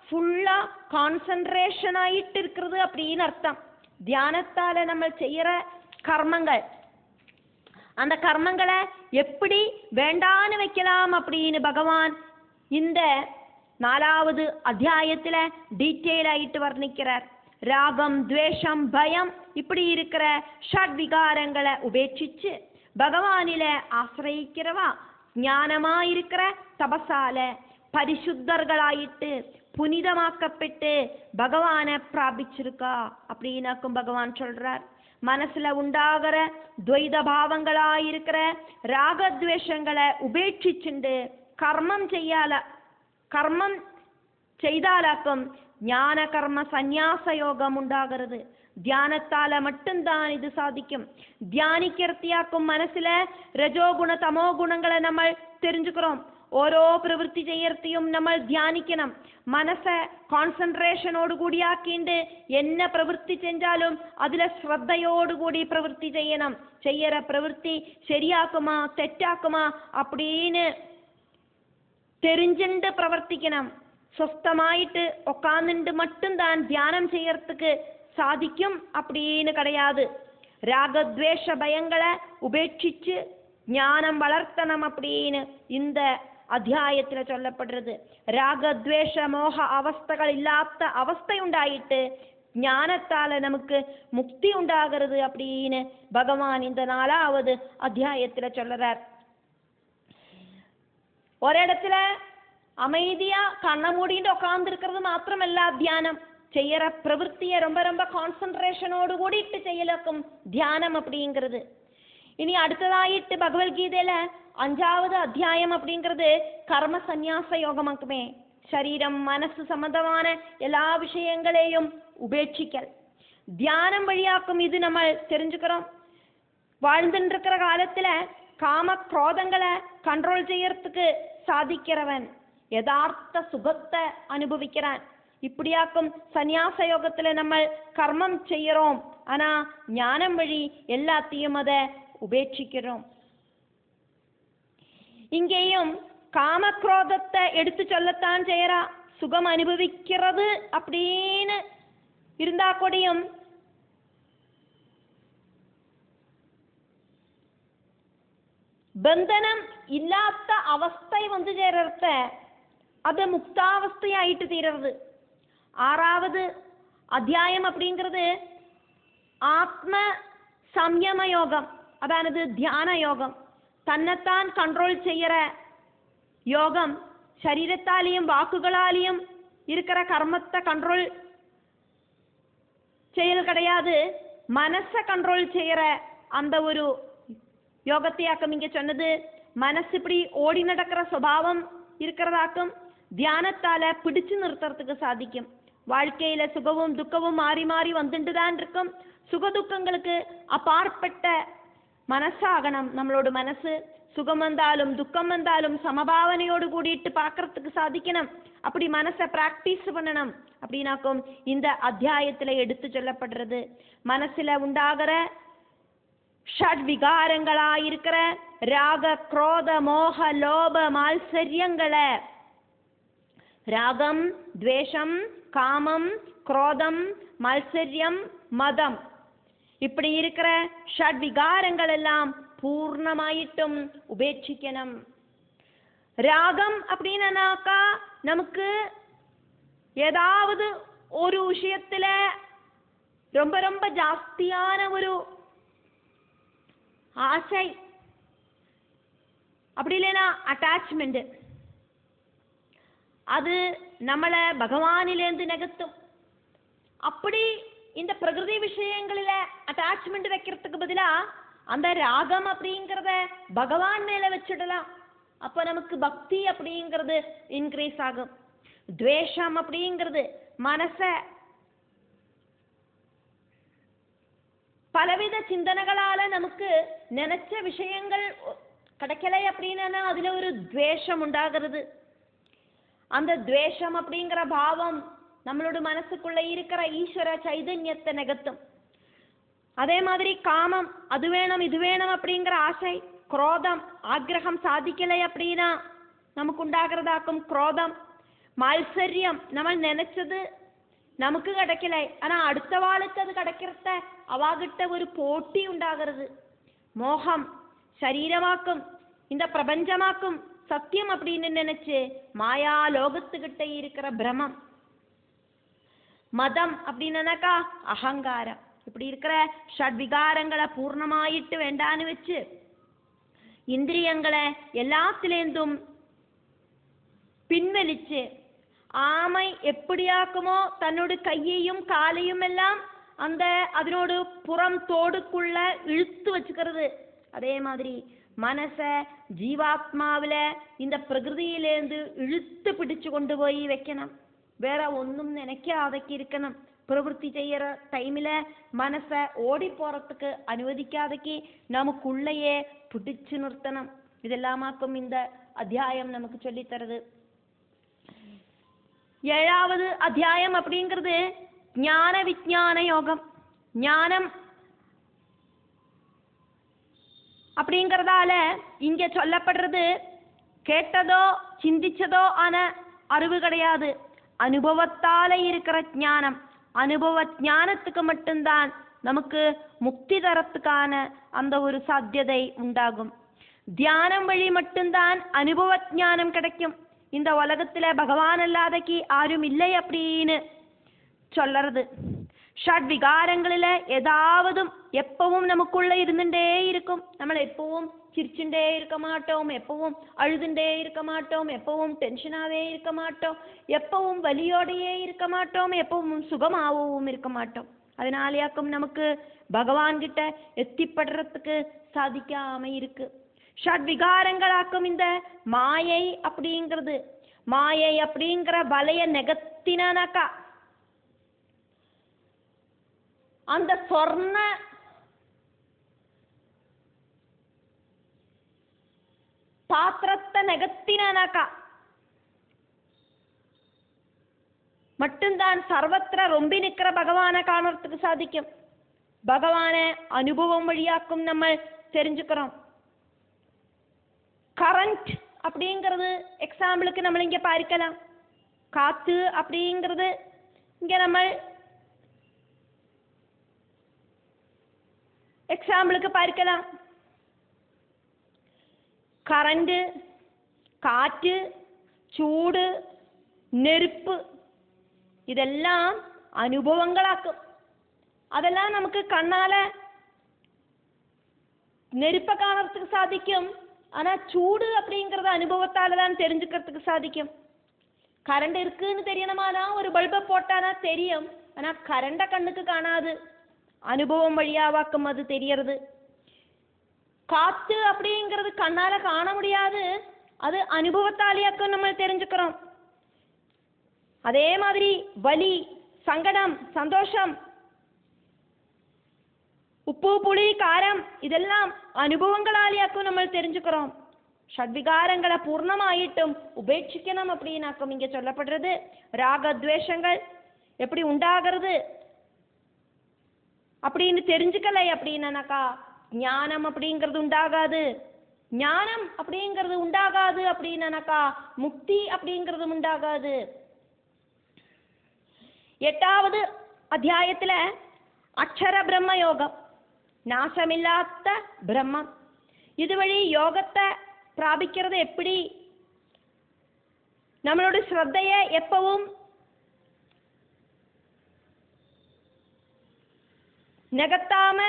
ஃபுல்லா கான்சென்ட்ரேஷன் ஆயிட்டு இருக்கிறது அப்படின்னு அர்த்தம். தியானத்தால நம்ம செய்யற கர்மங்கள், அந்த கர்மங்களை எப்படி வேண்டான்னு வைக்கலாம் அப்படின்னு பகவான் இந்த 4வது அத்தியாயத்துல டீட்டெயில் ஆயிட்டு வர்ணிக்கிறார். ராகம், துவேஷம், பயம் இப்படி இருக்கிற ஷட்விகாரங்களை உபேட்சிச்சு பகவானில ஆசிரயிக்கிறவா ஞானமா இருக்கிற தபசால பரிசுத்தர்களாயிட்டு புனிதமாக்கப்பட்டு பகவானை பிராபிச்சிருக்கா அப்படின்னாக்கும் பகவான் சொல்றார். மனசுல உண்டாகிற துவைத பாவங்களாயிருக்கிற ராகத்வேஷங்களை உபேட்சிச்சுண்டு கர்மம் செய்தாலாக்கும் ஞான கர்ம சந்நியாச யோகம் உண்டாகிறது. தியானத்தால மட்டும்தான் இது சாதிக்கும். தியானிக்கிறதையாக்கும் மனசுல ரஜோகுண தமோ குணங்களை நம்ம தெரிஞ்சுக்கிறோம். ഓരോ പ്രവൃത്തി ചെയ്യർത്തിയും നമ്മൾ ധ്യാനിക്കണം. മനസ്സ് കോൺസെൻട്രേഷനോട് കൂടിയാക്കിണ്ട് എന്നെ പ്രവൃത്തി ചെഞ്ചാലും അതിലെ ശ്രദ്ധയോടുകൂടി പ്രവൃത്തി ചെയ്യണം. ചെയ്യற പ്രവൃത്തി ശരിയാക്കുമാ തെറ്റാക്കുമാ அப்படின்னு தெரிஞ்சுண்டு പ്രവർത്തിക്കണം. സ്വസ്ഥമായിട്ട് உட்கார்ந்துண்டு மட்டும்தான் தியானம் செய்யறதுக்கு சாதிக்கும் அப்படின்னு கிடையாது. ராகத்வேஷ பயங்களை உபேட்சிச்சு ஞானம் வளர்த்தனம் அப்படின்னு இந்த அத்தியாயத்தில் சொல்லப்படுறது. ராகத்வேஷ மோக அவஸ்தைகள் இல்லாத அவஸ்தை உண்டாயிட்டு ஞானத்தால நமக்கு முக்தி உண்டாகிறது அப்படின்னு பகவான் இந்த 4வது அத்தியாயத்துல சொல்றார். ஒரிடத்துல அமைதியா கண்ண மூடிட்டு உட்கார்ந்து இருக்கிறது மாத்திரமல்ல தியானம். செய்யற பிரவൃத்தியை ரொம்ப ரொம்ப கான்சென்ட்ரேஷனோடு கூடிட்டு செய்யலக்கும் தியானம் அப்படிங்கிறது. இனி அடுத்ததாயிட்டு பகவத்கீதையில 5வது அத்தியாயம் அப்படிங்கிறது கர்ம சந்நியாச யோகமாக்குமே. சரீரம் மனசு சம்பந்தமான எல்லா விஷயங்களையும் உபேட்சிக்கல் தியானம் வழியாக்கும். இது நம்ம தெரிஞ்சுக்கிறோம். வாழ்ந்துட்டு இருக்கிற காலத்துல காம குரோதங்களை கண்ட்ரோல் செய்யறதுக்கு சாதிக்கிறவன் யதார்த்த சுகத்தை அனுபவிக்கிறான். இப்படியாக்கும் சந்நியாச யோகத்துல நம்ம கர்மம் செய்யறோம். ஆனா ஞானம் வழி எல்லாத்தையும் அதை உபேட்சிக்கிறோம். இங்கேயும் காமக்ரோதத்தை எடுத்து சொல்லத்தான் செய்யறா. சுகம் அனுபவிக்கிறது அப்படின்னு இருந்தா கூடயும் ബന്ധനം ഇല്ലാത്ത അവസ്ഥ വന്നു ചേരർത്ത അത് മുക്താവസ്ഥയായിട്ട് തീരരുത്. 6வது അധ്യായം அப்படிங்கிறது ആത്മ സംയമ യോഗം, അതായത് ധ്യാന യോഗം. തന്നെത്താൻ കൺട്രോൾ ചെയ്യற யோகம். சரீரத்தாலேயும் வாக்குகளாலேயும் இருக்கிற கர்மத்தை கண்ட்ரோல் செயல் கிடையாது, மனசை கண்ட்ரோல் செய்யற அந்த ஒரு யோகத்தையாக்கும் இங்க சொன்னது. மனசு இப்படி ஓடி நடக்கிற சுபாவம் இருக்கிறதாக்கும் தியானத்தால பிடிச்சு நிறுத்துறதுக்கு சாதிக்கும். வாழ்க்கையில சுகமும் துக்கமும் மாறி மாறி வந்துட்டுதான் இருக்கும். சுகதுக்கங்களுக்கு அப்பாற்பட்ட மனசாகணும் நம்மளோட மனசு. சுகம் வந்தாலும் துக்கம் வந்தாலும் சமபாவனையோடு கூடிட்டு பார்க்கறதுக்கு சாதிக்கணும். அப்படி மனசை பிராக்டிஸ் பண்ணணும் அப்படின்னாக்கும் இந்த அத்தியாயத்துல எடுத்து சொல்லப்படுறது. மனசுல உண்டாகிற ஷட் விகாரங்களாயிருக்கிற ராக குரோத மோக லோப மால்சரியங்களை, ராகம் துவேஷம் காமம் குரோதம் மால்சரியம் மதம், இப்படி இருக்கிற ஷட் விகாரங்கள் எல்லாம் பூர்ணமாயிட்டும் உபேட்சிக்கணும். ராகம் அப்படின்னாக்கா நமக்கு ஏதாவது ஒரு விஷயத்துல ரொம்ப ரொம்ப ஜாஸ்தியான ஒரு ஆசை, அப்படி இல்லைன்னா அட்டாச்மெண்ட், அது நம்மளை பகவானிலேருந்து நகர்த்தும். அப்படி இந்த பிரகிருதி விஷயங்களில அட்டாச்மெண்ட் வைக்கிறதுக்கு பதிலா அந்த ராகம் அப்படிங்கிறத பகவான் மேல வச்சிடலாம். அப்ப நமக்கு பக்தி அப்படிங்கிறது இன்க்ரீஸ் ஆகும். துவேஷம் அப்படிங்கிறது மனச பலவித சிந்தனைகளால நமக்கு நினைச்ச விஷயங்கள் கிடைக்கலை அப்படின்னா அதுல ஒரு துவேஷம் உண்டாகிறது. அந்த துவேஷம் அப்படிங்கிற பாவம் நம்மளோட மனசுக்குள்ள இருக்கிற ஈஸ்வர சைதன்யத்தை நகர்த்தும். அதே மாதிரி காமம், அது வேணும் இது வேணும் அப்படிங்கிற ஆசை, குரோதம் ஆக்ரகம் சாதிக்கலை அப்படின்னா நமக்கு உண்டாகிறதாக்கும் குரோதம். மால்சரியம், நம்ம நினைச்சது நமக்கு கிடைக்கல ஆனா அடுத்த வாளுக்கு அது கிடைக்கிறத அவாகிட்ட ஒரு போட்டி உண்டாகிறது. மோகம், சரீரமாக்கும் இந்த பிரபஞ்சமாக்கும் சத்தியம் அப்படின்னு நினைச்சு மாயா லோகத்துக்கிட்ட இருக்கிற பிரமம். மதம் அப்படின்னாக்கா அகங்காரம். இப்படி இருக்கிற ஷட்விகாரங்களை பூர்ணமாயிட்டு வேண்டான்னு வச்சு இந்திரியங்களை எல்லாத்திலேந்தும் பின்வலிச்சு ஆமை எப்படியாக்குமோ தன்னோட கையையும் காலையும் எல்லாம் அந்த அதனோட புறம் தோடுக்குள்ள இழுத்து வச்சுக்கிறது, அதே மாதிரி மனச ஜீவாத்மாவில இந்த பிரகிருதியிலேருந்து இழுத்து பிடிச்சு கொண்டு போய் வைக்கணும். வேற ஒன்றும் நினைக்காதக்கு இருக்கணும். பிரவൃத்தி செய்யற டைம்ல மனச ஓடி போறதுக்கு அனுமதிக்காதக்கு நமக்குள்ளேயே பிடிச்சு நிறுத்தணும். இதெல்லாமாக்கும் இந்த அத்தியாயம் நமக்கு சொல்லித்தருது. 7வது அத்தியாயம் அப்படிங்கிறது ஞான விஞ்ஞான யோகம். ஞானம் அப்படிங்கிறதால இங்க சொல்லப்படுறது கேட்டதோ சிந்திச்சதோ ஆன அறிவு கிடையாது, அனுபவத்தால இருக்கிற ஞானம். அனுபவ ஞானத்துக்கு மட்டும்தான் நமக்கு முக்தி தரத்துக்கான அந்த ஒரு சாத்தியதை உண்டாகும். தியானம் வழி மட்டும்தான் அனுபவ ஞானம் கிடைக்கும். இந்த உலகத்துல பகவான் அல்லாதக்கு யாரும் இல்லை அப்படின்னு சொல்லறது. ஷட் விகாரங்களில ஏதாவதும் எப்பவும் நமக்குள்ள இருந்துட்டே இருக்கும். நம்ம எப்பவும் சிரிச்சுட்டே இருக்க மாட்டோம், எப்பவும் அழுதுண்டே இருக்க மாட்டோம், எப்பவும் டென்ஷனாவே இருக்க மாட்டோம், எப்பவும் வலியோடையே இருக்க மாட்டோம், எப்பவும் சுகமாகவும் இருக்க மாட்டோம். அதனாலயாக்கும் நமக்கு பகவான் கிட்ட எத்திப்படுறதுக்கு சாதிக்காம இருக்கு. ஷட் விகாரங்களாக்கும் இந்த மாயை அப்படிங்கிறது, மாயை அப்படிங்கிற வலைய நெகத்தினாக்கா அந்த சொர்ண பாத்திரத்தை நெகத்தினாக்கா மட்டும்தான் சர்வத்திர ரொம்பி நிற்கிற பகவானை காணறதுக்கு சாதிக்கும். பகவானை அனுபவம் வழியாக்கும் நம்ம தெரிஞ்சுக்கிறோம். கரண்ட் அப்படிங்கிறது எக்ஸாம்பிளுக்கு நம்ம இங்க பார்க்கலாம். காற்று அப்படிங்கிறது இங்கே நம்ம எக்ஸாம்பிளுக்கு பார்க்கலாம். கரண்ட், காற்று, சூடு, நெருப்பு இதெல்லாம் அனுபவங்களாக்கும். அதெல்லாம் நமக்கு கண்ணால நெருப்பை காணறதுக்கு சாதிக்கும். ஆனால் சூடு அப்படிங்கிறத அனுபவத்தால் தான் தெரிஞ்சுக்கிறதுக்கு சாதிக்கும். கரண்ட் இருக்குன்னு தெரியணுமானா ஒரு பல்பை போட்டானா தெரியும். ஆனால் கரண்டை கண்ணுக்கு காணாது, அனுபவம் வழியாவாக்கும் அது தெரியறது. காற்று அப்படிங்கிறது கண்ணால காண முடியாது, அது அனுபவத்தாலேயாக்கும் நம்ம தெரிஞ்சுக்கிறோம். அதே மாதிரி வலி, சங்கடம், சந்தோஷம், உப்பு, புளி, காரம் இதெல்லாம் அனுபவங்களாலேயாக்கும் நம்ம தெரிஞ்சுக்கிறோம். ஷட்விகாரங்களை பூர்ணமாயிட்டும் உபேட்சிக்கணும் அப்படின்னாக்கும் இங்க சொல்லப்படுறது. ராகத்வேஷங்கள் எப்படி உண்டாகிறது அப்படின்னு தெரிஞ்சுக்கலை அப்படின்னாக்கா ஞானம் அப்படிங்கிறது உண்டாகாது. ஞானம் அப்படிங்கிறது உண்டாகாது அப்படின்னாக்கா முக்தி அப்படிங்கிறது உண்டாகாது. 8வது அத்தியாயத்துல அக்ஷர பிரம்ம யோகம், நாசமில்லாத பிரம்மம். இது வழி யோகத்தை பிராபிக்கிறது எப்படி? நம்மளோட ஸ்ரத்தையை எப்பவும் நகத்தாம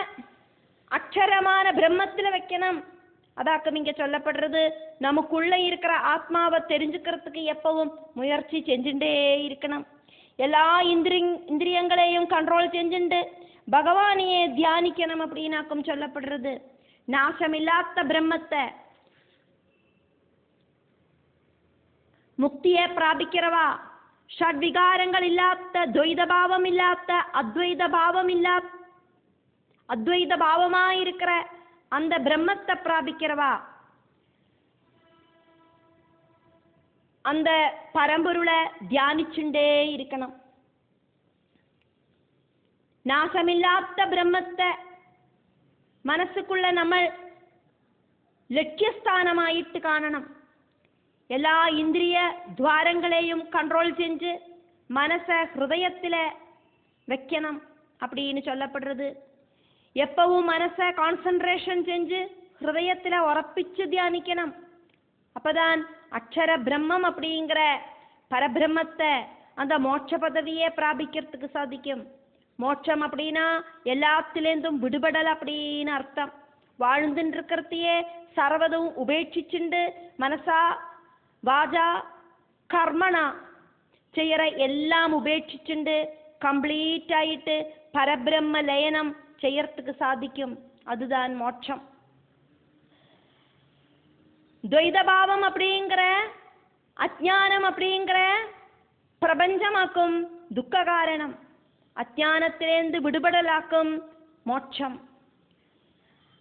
அக்ஷரமான பிரம்மத்துல வைக்கணும். அதாக்கம் இங்க சொல்லப்படுறது. நமக்குள்ள இருக்கிற ஆத்மாவை தெரிஞ்சுக்கிறதுக்கு எப்பவும் முயற்சி செஞ்சுட்டே இருக்கணும். எல்லா இந்திரியங்களையும் கண்ட்ரோல் செஞ்சுண்டு பகவானையே தியானிக்கணும் அப்படின்னாக்கும் சொல்லப்படுறது. நாசமில்லாத பிரம்மத்தை, முக்தியை பிராபிக்கிறவா, ஷட்விகாரங்கள் இல்லாத, துவைத பாவம் இல்லாத, அத்வைத பாவமாயிருக்கிற அந்த பிரம்மத்தை பிராபிக்கிறவா, அந்த பரம்பொருளை தியானிச்சுண்டே இருக்கணும். நாசமில்லாத பிரம்மத்தை மனசுக்குள்ள நம்ம லட்சியஸ்தானமாயிட்டு காணணும். எல்லா இந்திரிய துவாரங்களையும் கண்ட்ரோல் செஞ்சு மனசை ஹிருதயத்தில் வைக்கணும் அப்படின்னு சொல்லப்படுறது. எப்பவும் மனசை கான்சன்ட்ரேஷன் செஞ்சு ஹிருதயத்தில் உறப்பிச்சு தியானிக்கணும். அப்பதான் அக்ஷர பிரம்மம் அப்படிங்கிற பரபிரம்மத்தை, அந்த மோட்ச பதவியை பிராபிக்கிறதுக்கு சாதிக்கும். மோட்சம் அப்படின்னா எல்லாத்திலேருந்தும் விடுபடல் அப்படின்னு அர்த்தம். வாழ்ந்துட்டு இருக்கிறதையே சர்வதும் உபேட்சிச்சுண்டு மனசா வாஜா கர்மனா செய்யற எல்லாம் உபேட்சிச்சுண்டு கம்ப்ளீட் ஆயிட்டு பரபிரம்ம லயனம் செய்யறதுக்கு சாதிக்கும். அதுதான் மோட்சம். துவைதபாவம் அப்படிங்கிற அஜ்ஞானம் அப்படிங்கிற பிரபஞ்சமாக்கும் துக்க காரணம். அஜ்ஞானத்திலேருந்து விடுபடலாக்கும் மோட்சம்.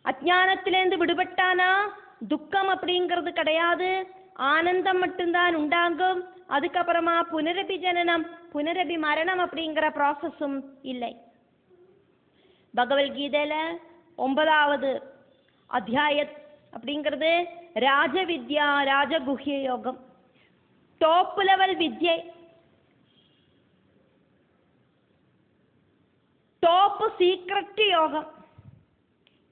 அஜ்ஞானத்திலேருந்து விடுபட்டானா துக்கம் அப்படிங்கிறது கிடையாது, ஆனந்தம் மட்டும்தான் உண்டாகும். அதுக்கப்புறமா புனரபி ஜனனம், புனரபி மரணம் அப்படிங்கிற ப்ராசஸும் இல்லை. பகவத்கீதையில 9வது அத்தியாய அப்படிங்கிறது ராஜவித்யா, ராஜகுஹ்ய யோகம், டாப் லெவல் வித்யை, டாப் சீக்ரெட் யோகம்.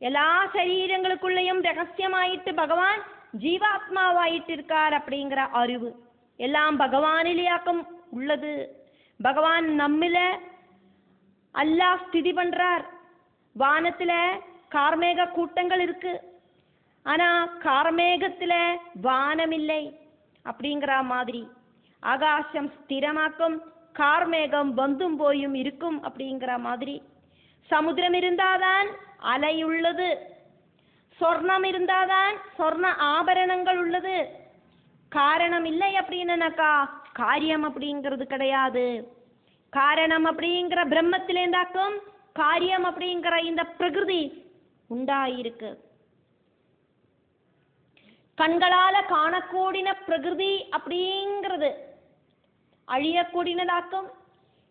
எல்லா சரீரங்களுக்குள்ளேயும் ரகசியமாயிட்டு பகவான் ஜீவாத்மாவாயிட்டு இருக்கார் அப்படிங்கிற அறிவு எல்லாம் பகவானிலேயாக்கம் உள்ளது. பகவான் நம்மில அல்லாஹ் ஸ்திதி பண்றார். வானத்துல கார்மேக கூட்டங்கள் இருக்கு, ஆனா கார்மேகத்துல வானம் இல்லை அப்படிங்கிற மாதிரி. ஆகாசம் ஸ்திரமாக்கும், கார்மேகம் வந்தும் போயும் இருக்கும் அப்படிங்கிற மாதிரி. சமுத்திரம் இருந்தாதான் அலை உள்ளது, சொர்ணம் இருந்தாதான் சொர்ண ஆபரணங்கள் உள்ளது. காரணம் இல்லை அப்படின்னாக்கா காரியம் அப்படிங்கிறது கிடையாது. காரணம் அப்படிங்கிற பிரம்மத்திலேந்தாக்கும் காரியம் அப்படிங்கிற இந்த பிரகிருதி உண்டாயிருக்கு. கண்களால காணக்கூடின பிரகிருதி அப்படிங்கிறது அழியக்கூடினதாக்கும்.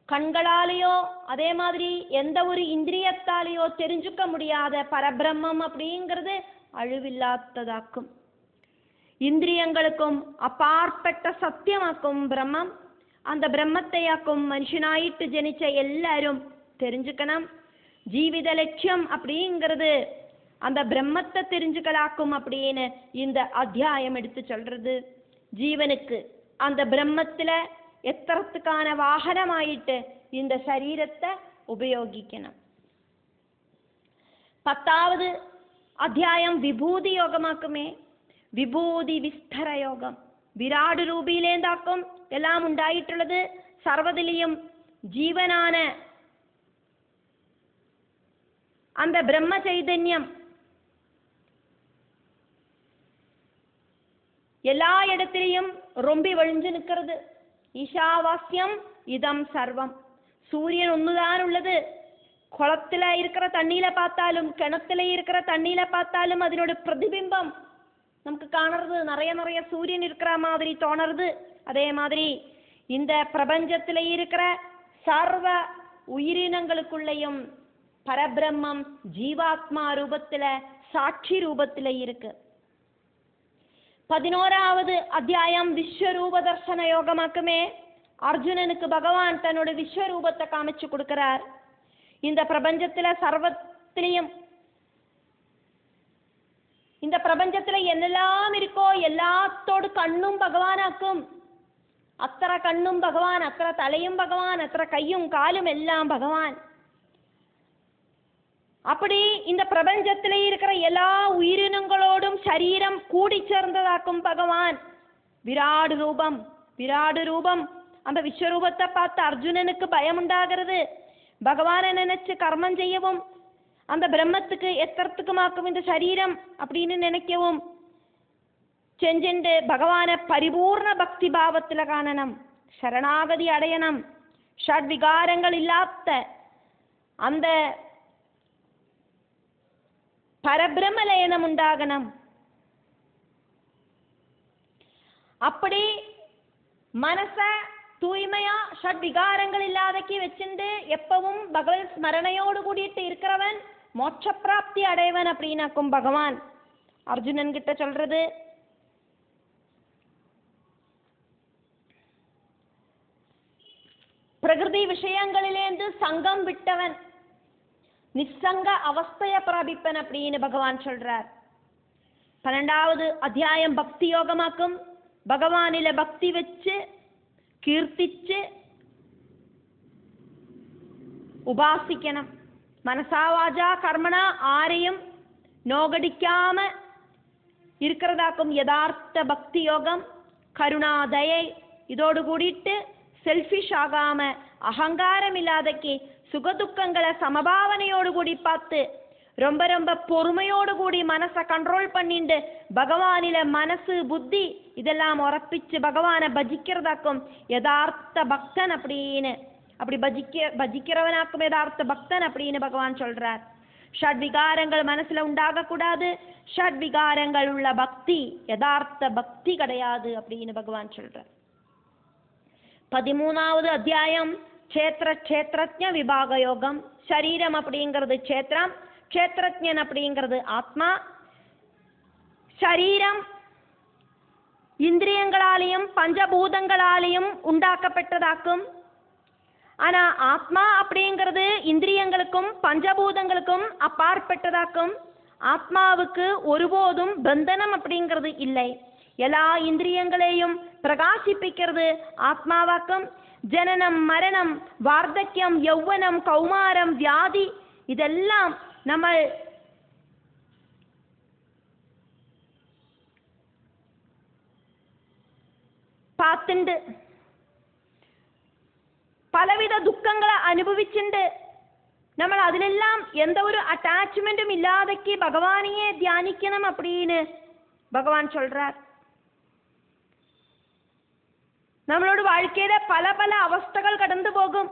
கண்களாலேயோ அதே மாதிரி எந்த ஒரு இந்திரியத்தாலேயோ தெரிஞ்சுக்க முடியாத பரபிரம்மம் அப்படிங்கிறது அழிவில்லாததாக்கும். இந்திரியங்களுக்கும் அப்பாற்பட்ட சத்தியமாக்கும் பிரம்மம் அந்த பிரம்மத்தையாக்கும் மனுஷனாயிட்டு ஜனிச்ச எல்லாரும் தெரிஞ்சுக்கணும். ஜீவித லட்சியம் அப்படிங்கிறது அந்த பிரம்மத்தை தெரிஞ்சுக்கலாக்கும் அப்படின்னு இந்த அத்தியாயம் எடுத்து சொல்றது. ஜீவனுக்கு அந்த பிரம்மத்துல எத்தறத்துக்கான வாகனமாயிட்டு இந்த சரீரத்தை உபயோகிக்கணும். 10வது അധ്യായം വിഭൂതി യോഗമാക്കുമേ. വിഭൂതി വിസ്തര യോഗം. വിരാട് രൂപയിലേന്താക്കും എല്ലാം ഉണ്ടായിട്ടുള്ളത്. സർവ്വതിലെയും ജീവനാണ്. அந்த பிரம்ம சைதன்யம் எல்லா இடத்திலையும் ரொம்பி வழிஞ்சு நிற்கிறது. ஈஷாவாஸ்யம் இதம் சர்வம். சூரியன் ஒண்ணுதான் உள்ளது. குளத்துல இருக்கிற தண்ணியில பார்த்தாலும் கிணத்துல இருக்கிற தண்ணியில பார்த்தாலும் அதனோட பிரதிபிம்பம் நமக்கு காணறது. நிறைய சூரியன் இருக்கிற மாதிரி தோணறது. அதே மாதிரி இந்த பிரபஞ்சத்துல இருக்கிற சர்வ உயிரினங்களுக்குள்ளேயும் பரபிரம்மம் ஜீவாத்மா ரூபத்துல சாட்சி ரூபத்துல இருக்கு. 11வது அத்தியாயம் விஸ்வரூப தர்சன யோகமாக்குமே. அர்ஜுனனுக்கு பகவான் தன்னோட விஸ்வரூபத்தை காமிச்சு கொடுக்கிறார். இந்த பிரபஞ்சத்துல சர்வத்திலையும் இந்த பிரபஞ்சத்துல என்னெல்லாம் இருக்கோ எல்லாத்தோடு கண்ணும் பகவானாக்கும். அத்தனை கண்ணும் பகவான், அத்தனை தலையும் பகவான், அத்தனை கையும் காலும் எல்லாம் பகவான். அப்படி இந்த பிரபஞ்சத்துல இருக்கிற எல்லா உயிரினங்களோடும் சரீரம் கூடி சேர்ந்ததாக்கும் பகவான். விராடு ரூபம். விராடு ரூபம். அந்த விஸ்வரூபத்தை பார்த்து அர்ஜுனனுக்கு பயம் உண்டாகிறது. பகவானை நினைச்சு கர்மம் செய்யவும் அந்த பிரம்மத்துக்கு எத்தறத்துக்குமாக்கும் இந்த சரீரம் அப்படின்னு நினைக்கவும் செஞ்சுண்டு பகவானை பரிபூர்ண பக்தி பாவத்துல காணணும். சரணாகதி அடையணும். ஷட்விகாரங்கள் இல்லாத அந்த பரபிரமலயனம் உண்டாகணும். அப்படி மனச தூய்மையா ஷட்விகாரங்கள் இல்லாதக்கி வச்சுண்டு எப்பவும் பகவத் ஸ்மரணையோடு கூடிட்டு இருக்கிறவன் மோட்ச பிராப்தி அடைவன் அப்படின்னாக்கும் பகவான் அர்ஜுனன் கிட்ட சொல்றது. பிரகிருதி விஷயங்களிலேந்து சங்கம் விட்டவன் நிசங்க அவஸ்தைய பிராபிப்பன் அப்படின்னு பகவான் சொல்றார். 12வது அத்தியாயம் பக்தி யோகமாக்கும். பகவானில பக்தி வச்சு கீர்த்திச்சு உபாசிக்கணும். மனசாவாஜா கர்மனா ஆரையும் நோகடிக்காம இருக்கிறதாக்கும் யதார்த்த பக்தி யோகம். கருணாதயை இதோடு கூடிட்டு செல்ஃபிஷ் ஆகாம அகங்காரம் இல்லாதக்கி சுகதுக்கங்களை சமபாவனையோடு கூடி பார்த்து ரொம்ப பொறுமையோடு கூடி மனசை கண்ட்ரோல் பண்ணிண்டு பகவானில மனசு புத்தி இதெல்லாம் உறப்பிச்சு பகவானை பஜிக்கிறதாக்கும் யதார்த்த பக்தன் அப்படின்னு. அப்படி பஜிக்கிறவனாக்கும் யதார்த்த பக்தன் அப்படின்னு பகவான் சொல்றார். ஷட்விகாரங்கள் மனசுல உண்டாக கூடாது. ஷட்விகாரங்கள் உள்ள பக்தி யதார்த்த பக்தி கிடையாது அப்படின்னு பகவான் சொல்றார். 13வது அத்தியாயம் க்ஷேத்ரஜ்ஞ விபாக யோகம். சரீரம் அப்படிங்கிறது க்ஷேத்திரம், க்ஷேத்ரஜ்ஞன் அப்படிங்கிறது ஆத்மா. சரீரம் இந்திரியங்களாலேயும் பஞ்சபூதங்களாலேயும் உண்டாக்கப்பட்டதாக்கும். ஆனா ஆத்மா அப்படிங்கிறது இந்திரியங்களுக்கும் பஞ்சபூதங்களுக்கும் அப்பாற்பட்டதாக்கும். ஆத்மாவுக்கு ஒருபோதும் பந்தனம் அப்படிங்கிறது இல்லை. எல்லா இந்திரியங்களையும் பிரகாசிப்பிக்கிறது ஆத்மாவாக்கும். ஜனனம் மரணம் வார்த்தக்கியம் யௌவனம் கௌமாரம் வியாதி இதெல்லாம் நம்ம பார்த்துண்டு പലവിധ ദുഃഖങ്ങളെ അനുഭവിച്ചിട്ടുണ്ട്. നമ്മൾ അതിലെല്ലാം എந்த ഒരു അറ്റാച്ച്മെന്റും ഇല്ലാതെക്ക് ഭഗവാനെயே தியானிக்கணும் அப்படின்னு பகவான் சொல்றார். നമ്മളോട് வாழ்க்கையில പല അവസ്ഥകൾ കടന്നു പോകും.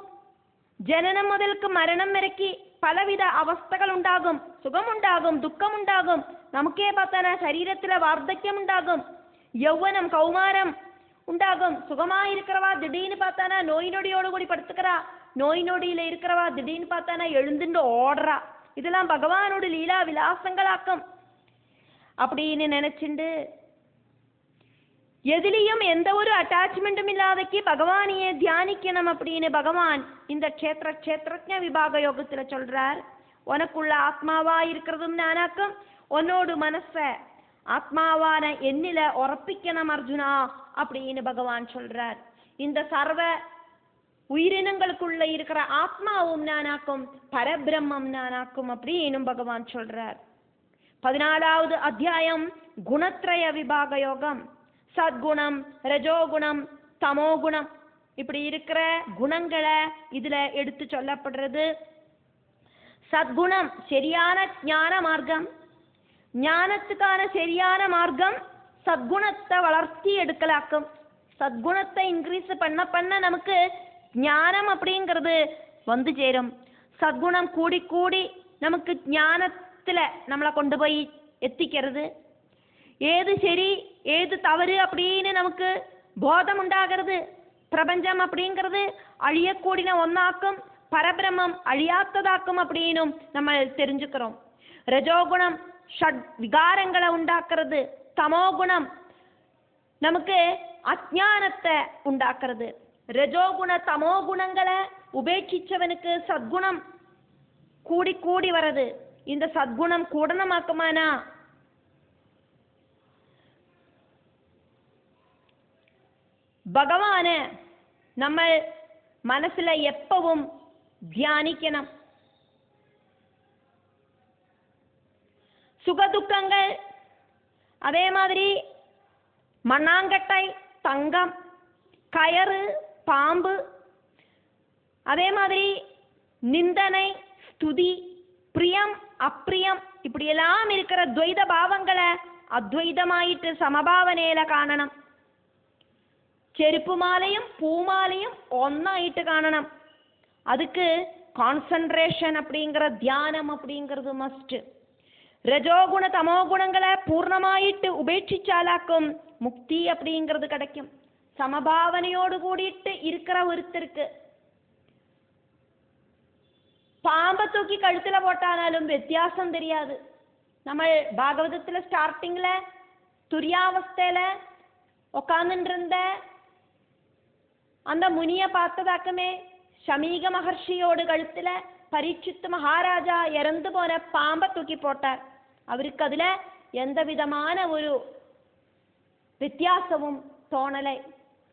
ജനനം മുതൽക്ക് മരണം വരയ്ക്ക് പലവിധ അവസ്ഥകൾ ഉണ്ടാകും. സുഖമുണ്ടാകും, ദുഃഖമുണ്ടാകും. നമുക്കേ பார்த்தானா ശരീരത്തിലെ വാർദ്ധക്യം ഉണ്ടാകും, യൗവനം കൗമാരം ഉണ്ടാകും. சுகமாக இருக்கிறவா திடீர்னு பார்த்தானா நோய் நொடியோடு கூடி படுத்துக்கிறா. நோய் நொடியில இருக்கிறவா திடீர்னு பார்த்தானா எழுந்துட்டு ஓடுறா. இதெல்லாம் பகவானோட லீலா விலாசங்களாக்கும் அப்படின்னு நினைச்சுண்டு எதிலையும் எந்த ஒரு அட்டாச்மெண்ட்டும் இல்லாதக்கு பகவானையே தியானிக்கணும் அப்படின்னு பகவான் இந்த க்ஷேத்ரஜ்ஞ விபாக யோகத்துல சொல்றார். உனக்குள்ள ஆத்மாவா இருக்கிறதும் நானாக்கும், உன்னோடு மனச ஆத்மாவான என்னில உறப்பிக்கணும் அர்ஜுனா அப்படின்னு பகவான் சொல்றார். இந்த சர்வ உயிரினங்களுக்குள்ள இருக்கிற ஆத்மாவும் நானாக்கும், பரபிரம்மம் நானாக்கும் அப்படின்னு பகவான் சொல்றார். 14வது அத்தியாயம் குணத்ரய விபாக யோகம். சத்குணம், ரஜோகுணம், தமோகுணம் இப்படி இருக்கிற குணங்களை இதுல எடுத்து சொல்லப்படுறது. சத்குணம் சரியான ஞான மார்க்கம், ஞானத்துக்கான சரியான மார்க்கம் சத்குணத்தை வளர்த்தி எடுக்கலாக்கும். சத்குணத்தை இன்க்ரீஸ் பண்ண பண்ண நமக்கு ஞானம் அப்படிங்கிறது வந்து சேரும். சத்குணம் கூடி கூடி நமக்கு ஞானத்துல நம்மளை கொண்டு போய் எத்திக்கிறது. ஏது சரி ஏது தவறு அப்படின்னு நமக்கு போதம் உண்டாகிறது. பிரபஞ்சம் அப்படிங்கிறது அழியக்கூடின ஒன்னாக்கும், பரபிரமம் அழியாத்ததாக்கும் அப்படின்னும் நம்ம தெரிஞ்சுக்கிறோம். ரஜோகுணம் ஷட் விகாரங்களை உண்டாக்குறது, தமோகுணம் நமக்கு அஜ்ஞானத்தை உண்டாக்குறது. ரஜோகுண தமோகுணங்களை உபேட்சிச்சவனுக்கு சத்குணம் கூடி கூடி வருது. இந்த சத்குணம் கூடனமாக்குமானா பகவான நம்ம மனசுல எப்பவும் தியானிக்கணும். சுகதுக்கங்கள், அதே மாதிரி மண்ணாங்கட்டை, தங்கம், கயறு, பாம்பு, அதே மாதிரி நிந்தனை, ஸ்துதி, பிரியம், அப்பிரியம் இப்படியெல்லாம் இருக்கிற துவைத பாவங்களை அத்வைதமாயிட்டு சமபாவனையில காணணும். ചെരുപ്പ് മാലയും പൂമാലയും ഒന്നായിട്ട് കാണണം. அதுக்கு கான்சன்ட்ரேஷன் அப்படிங்கிற தியானம் அப்படிங்கிறது மஸ்ட். ரஜோகுண தமோகுணங்களை பூர்ணமாயிட்டு உபேட்சிச்சாலாக்கும் முக்தி அப்படிங்கிறது கிடைக்கும். சமபாவனையோடு கூடிட்டு இருக்கிற ஒருத்தருக்கு பாம்பை தூக்கி கழுத்துல போட்டானாலும் வித்தியாசம் தெரியாது. நம்ம பாகவதத்துல ஸ்டார்டிங்ல துரியாவஸ்தையில உட்கார்ந்துட்டு இருந்த அந்த முனிய பார்த்ததாக்குமே ஷமீக மகர்ஷியோடு கழுத்துல பரீட்சித்து மகாராஜா இறந்து போன பாம்பை தூக்கி போட்டார். அவருக்கு அதுல எந்த விதமான ஒரு வித்தியாசமும் தோணலை,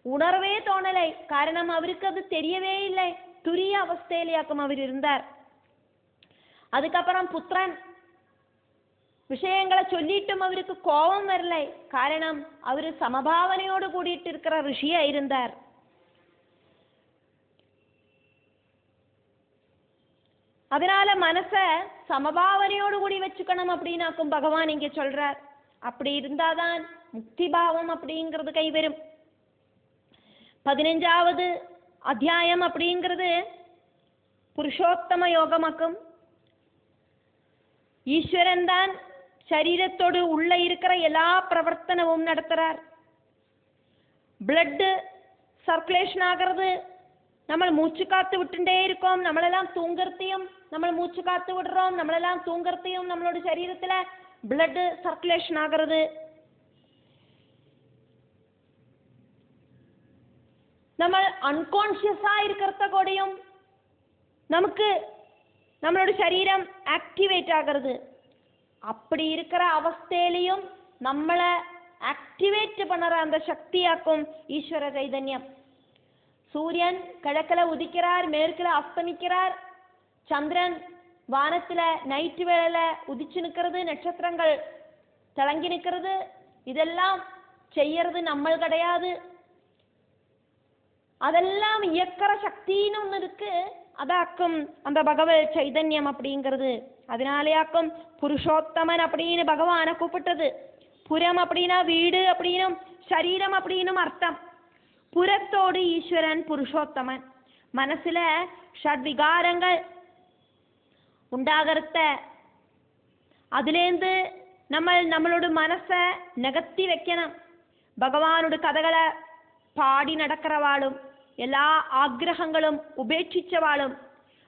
உணர்வே தோணலை. காரணம் அவருக்கு அது தெரியவே இல்லை. துரிய அவஸ்தையிலேயாக்கும் அவர் இருந்தார். அதுக்கப்புறம் புத்திரன் விஷயங்களை சொல்லிட்டும் அவருக்கு கோபம் வரலை. காரணம் அவரு சமபாவனையோடு கூடிட்டு இருக்கிற ரிஷியா இருந்தார். அதனால மனச சமபாவனையோடு கூடி வச்சுக்கணும் அப்படின்னாக்கும் பகவான் இங்க சொல்றார். அப்படி இருந்தாதான் முக்தி பாவம் அப்படிங்கிறது கைவரும். 15வது அத்தியாயம் அப்படிங்கிறது புருஷோத்தம யோகமாக்கும். ஈஸ்வரன் தான் சரீரத்தோடு உள்ள இருக்கிற எல்லா பிரவர்த்தனமும் நடத்துறார். பிளட் சர்க்குலேஷன் ஆகிறது. നമ്മൾ മൂച്ചു കാത്ത് വിട്ടുണ്ടേ ഇരിക്കും. നമ്മളെല്ലാം തൂങ്കർത്തിയും നമ്മൾ മൂച്ചു കാത്ത് വിടുறோம். നമ്മളെല്ലാം തൂങ്കർത്തിയും നമ്മളோட ശരീരത്തിലെ பிளட் சர்க்குலேஷன் ஆகிறது. നമ്മൾ അൺകോൺഷ്യസ് ആയിരിக்கிறத കൂടിയും நமக்கு நம்மளோட சரீரம் ஆக்டிவேட் ஆகிறது. அப்படி இருக்கிற அவஸ்தையிலையும் நம்மளை ஆக்டிவேட் பண்ணுற அந்த சக்தியாக்கும் ஈஸ்வர சைதன்யம். சூரியன் கிழக்கில் உதிக்கிறார், மேற்கில் அஸ்தமிக்கிறார். சந்திரன் வானத்துல நைட்டு வேளையில உதிச்சு நிற்கிறது, நட்சத்திரங்கள் திளங்கி நிற்கிறது. இதெல்லாம் செய்யறது நம்ம கிடையாது. அதெல்லாம் இயக்கிற சக்தின்னு ஒன்று இருக்கு. அதாக்கும் அந்த பகவத் சைதன்யம் அப்படிங்கிறது. அதனாலேயாக்கும் புருஷோத்தமன் அப்படின்னு பகவானை கூப்பிட்டது. புறம் அப்படின்னா வீடு அப்படின்னும் சரீரம் அப்படின்னும் அர்த்தம். புறத்தோடு ஈஸ்வரன் புருஷோத்தமன். மனசுல ஷட்விகாரங்கள் உண்டாகிறத அதுலேருந்து நம்மளோட மனசை நகர்த்தி வைக்கணும். பகவானோட கதைகளை பாடி நடக்கிறவாளும், எல்லா ஆக்ரகங்களும் உபேட்சிச்சவாளும்,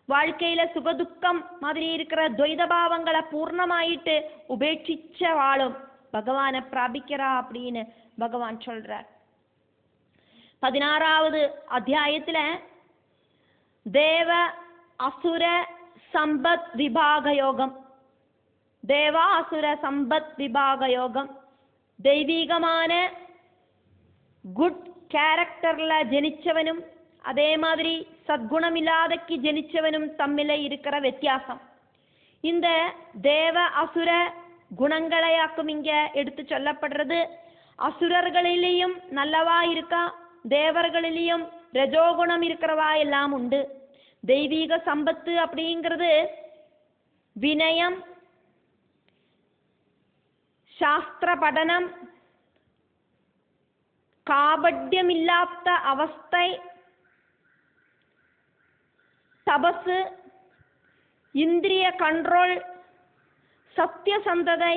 வாழ்க்கையில சுகதுக்கம் மாதிரி இருக்கிற துவைத பாவங்களை பூர்ணமாயிட்டு உபேட்சிச்சவாளும் பகவானை பிராபிக்கிறா அப்படின்னு பகவான் சொல்றார். 16வது அத்தியாயத்துல தேவ அசுர சம்பத் விபாக யோகம், தேவாசுர சம்பத் விபாக யோகம், தெய்வீகமான குட் கேரக்டர்ல ஜனிச்சவனும் அதே மாதிரி சத்குணமில்லாதக்கு ஜனிச்சவனும் தம்மில இருக்கிற வித்தியாசம். இந்த தேவ அசுர குணங்களையாக்கும் இங்க எடுத்து சொல்லப்படுறது. அசுரர்களிலேயும் நல்லவா இருக்கா, தேவர்களிலேயும் ரஜோகுணம் இருக்கிறவா எல்லாம் உண்டு. தெய்வீக சம்பத்து அப்படிங்கிறது வினயம், சாஸ்திர படனம், காபட்யமில்லாத அவஸ்தை, தபசு, இந்திரிய கண்ட்ரோல், சத்தியசந்ததை,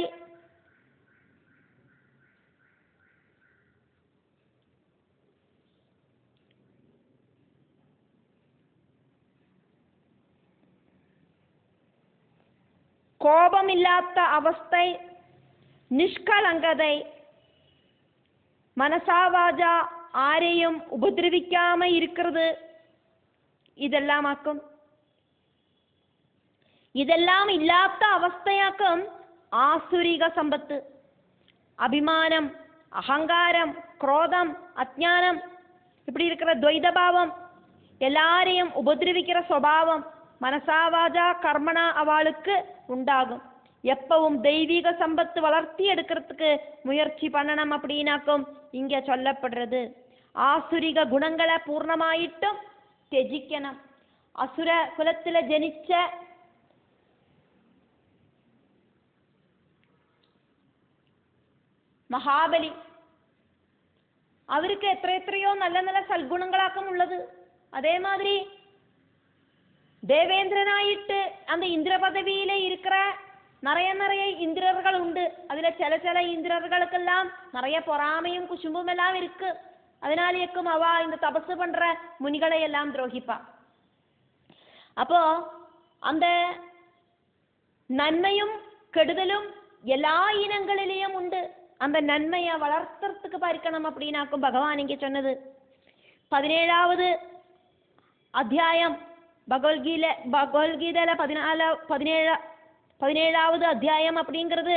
கோபமில்லாத அவஸ்தை, நிஷ்கலங்கதை, மனசாவாஜா ஆரையும் உபதிரவிக்காம இருக்கிறது, இதெல்லாம் ஆக்கும். இதெல்லாம் இல்லாத அவஸ்தையாக்கும் ஆசுரிக சம்பத்து. அபிமானம், அகங்காரம், குரோதம், அஜ்ஞானம், இப்படி இருக்கிற துவைதபாவம், எல்லாரையும் உபதிரவிக்கிற சுபாவம் மனசாவாஜா கர்மனா அவளுக்கு உண்டாகும். எப்பவும் தெய்வீக சம்பத்து வளர்த்தி எடுக்கிறதுக்கு முயற்சி பண்ணணும் அப்படின்னாக்கும் இங்க சொல்லப்படுறது. ஆசுரிக குணங்களை பூர்ணமாயிட்டும் தெஜிக்கணும். அசுர குலத்துல ஜனிச்ச மகாபலி, அவருக்கு എത്രയോ നല്ല നല്ല സൽഗുണങ്ങളാക്കും ഉള്ളത്. அதே மாதிரி தேவேந்திரனாயிட்டு அந்த இந்திர பதவியில இருக்கிற நிறைய இந்திரர்கள் உண்டு. அதுல சில இந்திரர்களுக்கெல்லாம் நிறைய பொறாமையும் குசும்பும் எல்லாம் இருக்கு. அதனாலேயும் அவ இந்த தபசு பண்ற முனிகளை எல்லாம் துரோகிப்பா. அப்போ அந்த நன்மையும் கெடுதலும் எல்லா இனங்களிலேயும் உண்டு. அந்த நன்மையை வளர்த்துறதுக்கு பார்க்கணும் அப்படின்னாக்கும் பகவான் இங்கே சொன்னது. 17வது அத்தியாயம் பகவத்கீதையில 17வது அத்தியாயம் அப்படிங்கிறது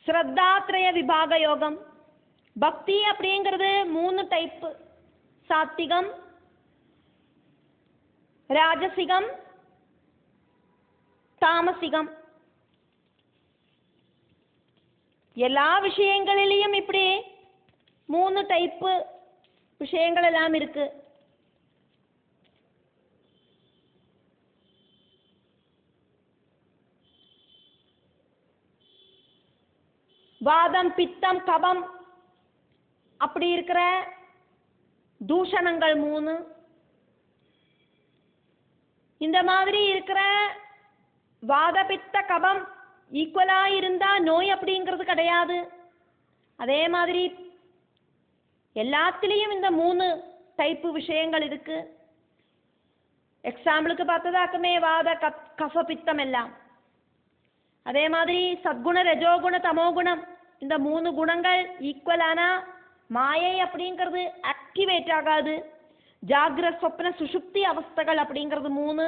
ஸ்ரத்தாத்ரய விபாக யோகம். பக்தி அப்படிங்கிறது 3 டைப்பு: சாத்விகம், ராஜசிகம், தாமசிகம். எல்லா விஷயங்களிலையும் இப்படி 3 டைப்பு விஷயங்கள் எல்லாம் இருக்கு. வாதம், பித்தம், கபம் அப்படி இருக்கிற தூஷணங்கள் 3. இந்த மாதிரி இருக்கிற வாத பித்த கபம் ஈக்குவலா இருந்தா நோய் அப்படிங்கிறது கிடையாது. அதே மாதிரி எல்லாத்திலையும் இந்த 3 டைப்பு விஷயங்கள் இருக்கு. எக்ஸாம்பிளுக்கு பார்த்ததாக்குமே வாத கஃப பித்தம் எல்லாம். அதே மாதிரி சத்குண, ரஜோகுண, தமோகுணம், இந்த 3 குணங்கள் ஈக்குவலானா மாயை அப்படிங்கிறது ஆக்டிவேட் ஆகாது. ஜாகிர, சொப்ன, சுஷுப்தி அவஸ்தைகள் அப்படிங்கிறது 3.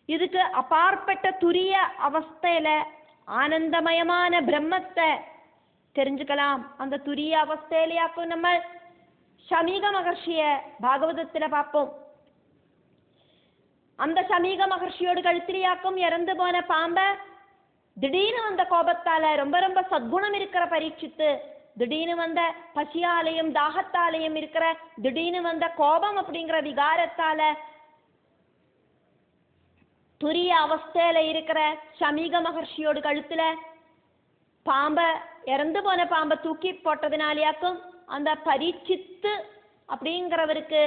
இதுக்கு அப்பாற்பட்ட துரிய அவஸ்தையில ஆனந்தமயமான பிரம்மத்தை தெரிஞ்சுக்கலாம். அந்த துரிய அவஸ்தையிலையாக்கும் நம்ம ஷமீக மகர்ஷிய பாகவதத்துல பார்ப்போம். அந்த ஷமீக மகர்ஷியோடு கழுத்திலேயாக்கும் இறந்து போன பாம்ப திடீர்னு வந்த கோபத்தால ரொம்ப சத்குணம் இருக்கிற பரீட்சித்து, திடீர்னு வந்த பசியாலையும் தாகத்தாலையும் இருக்கிற திடீர்னு வந்த கோபம் அப்படிங்கிற விகாரத்தால துரிய அவஸ்தையில இருக்கிற ஷமீக மகர்ஷியோடு கழுத்துல பாம்ப, இறந்து போன பாம்பை தூக்கி போட்டதுனாலேயாக்கும் அந்த பரீட்சித்து அப்படிங்கிறவருக்கு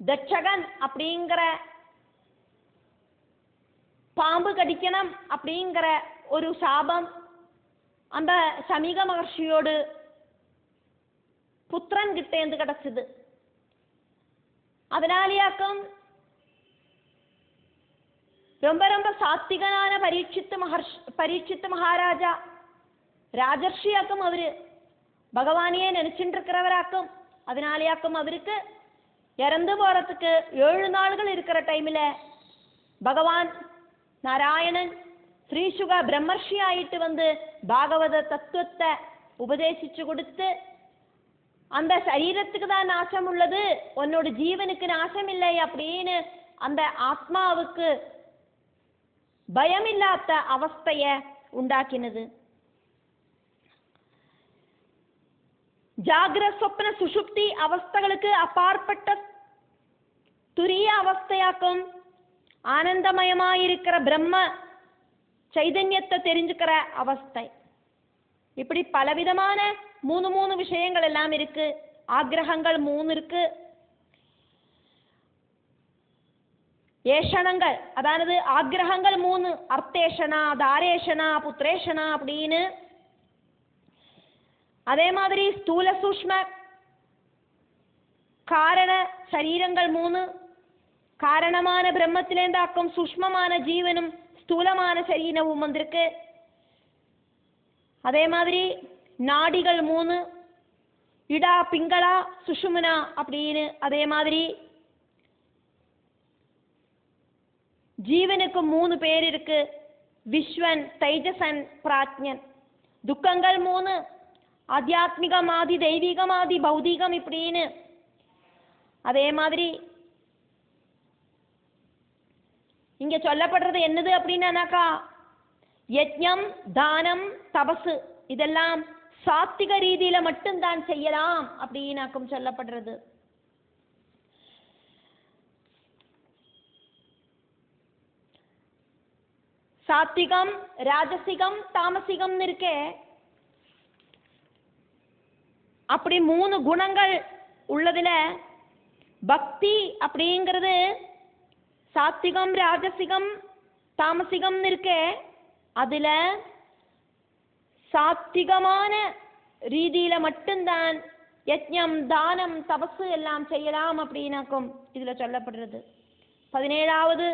தட்சகன் அப்படிங்கிற பாம்பு கடிக்கணும் அப்படிங்கிற ஒரு சாபம் அந்த ஷமீக மகர்ஷியோடு புத்திரன் கிட்டேந்து கிடைச்சது. அதனாலேயாக்கும் ரொம்ப ரொம்ப சாத்விகனான பரீட்சித்து மகாராஜா ராஜர்ஷியாக்கும் அவரு பகவானையே நினைச்சுட்டு இருக்கிறவராக்கும். அதனாலேயாக்கும் அவருக்கு இறந்து போறதுக்கு 7 நாள்கள் இருக்கிற டைமில் பகவான் நாராயணன் ஸ்ரீசுக பிரம்மர்ஷி ஆயிட்டு வந்து பாகவத தத்துவத்தை உபதேசிச்சு கொடுத்து, அந்த சரீரத்துக்கு தான் நாசம் உள்ளது, உன்னோட ஜீவனுக்கு நாசம் இல்லை அப்படின்னு அந்த ஆத்மாவுக்கு பயமில்லாத அவஸ்தைய உண்டாக்கினது. ஜாகிர சொப்ன சுஷுப்தி அவஸ்தைகளுக்கு அப்பாற்பட்ட துரிய அவஸ்தையாக்கும் ஆனந்தமயமாயிருக்கிற பிரம்ம சைதன்யத்தை தெரிஞ்சுக்கிற அவஸ்தை. இப்படி பலவிதமான 3 விஷயங்கள் எல்லாம் இருக்கு. ஆக்ரகங்கள் 3 இருக்கு. ஏஷணங்கள், அதாவது ஆக்ரகங்கள் 3, அர்த்தேஷனா, தாரேஷனா, புத்திரேஷனா அப்படின்னு. அதே மாதிரி ஸ்தூல சூஷ்ம காரண சரீரங்கள் 3, காரணமான பிரம்மத்திலேந்தாக்கும் சூஷ்மமான ஜீவனும் ஸ்தூலமான சரீரமும் வந்திருக்கு. அதே மாதிரி நாடிகள் 3, இடா பிங்களா சுஷுமனா அப்படின்னு. அதே மாதிரி ஜீவனுக்கு 3 பேர் இருக்கு, விஸ்வன், தைஜசன், பிராஜ்ஞன். துக்கங்கள் 3, ஆத்தியாத்மிகமாதி, தெய்வீகமாதி, பௌதீகம் இப்படின்னு. அதே மாதிரி இங்க சொல்லப்படுறது என்னது அப்படின்னாக்கா, யஜ்ஞம், தானம், தபசு இதெல்லாம் சாத்திக ரீதியில மட்டும்தான் செய்யலாம் அப்படின்னாக்கும் சொல்லப்படுறது. சாத்விகம், ராஜசிகம், தாமசிகம்னு இருக்கே, அப்படி 3 குணங்கள் உள்ளதுல பக்தி அப்படிங்கிறது சாத்விகம், ராஜசிகம், தாமசிகம்னு இருக்கே, அதுல சாத்விகமான ரீதியில மட்டும்தான் யஜ்ஞம், தானம், தபசு எல்லாம் செய்யலாம் அப்படின்னாக்கும் இதுல சொல்லப்படுறது. 17வது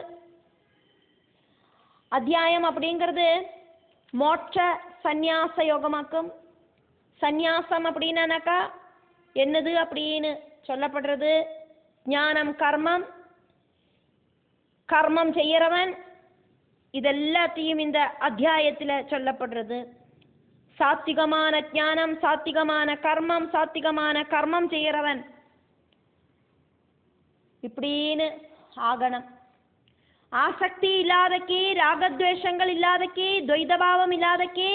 அத்தியாயம் அப்படிங்கிறது மோட்ச சந்நியாச யோகமாக்கும். சந்நியாசம் அப்படின்னாக்கா என்னது அப்படின்னு சொல்லப்படுறது, ஞானம், கர்மம், கர்மம் செய்யறவன், இதெல்லாத்தையும் இந்த அத்தியாயத்துல சொல்லப்படுறது. சாத்விகமான ஞானம், சாத்விகமான கர்மம், சாத்விகமான கர்மம் செய்யறவன் இப்படின்னு ஆகணும். ஆசக்தி இல்லாதக்கி, ராகத்வேஷங்கள் இல்லாதக்கி, துவைதபாவம் இல்லாதக்கி,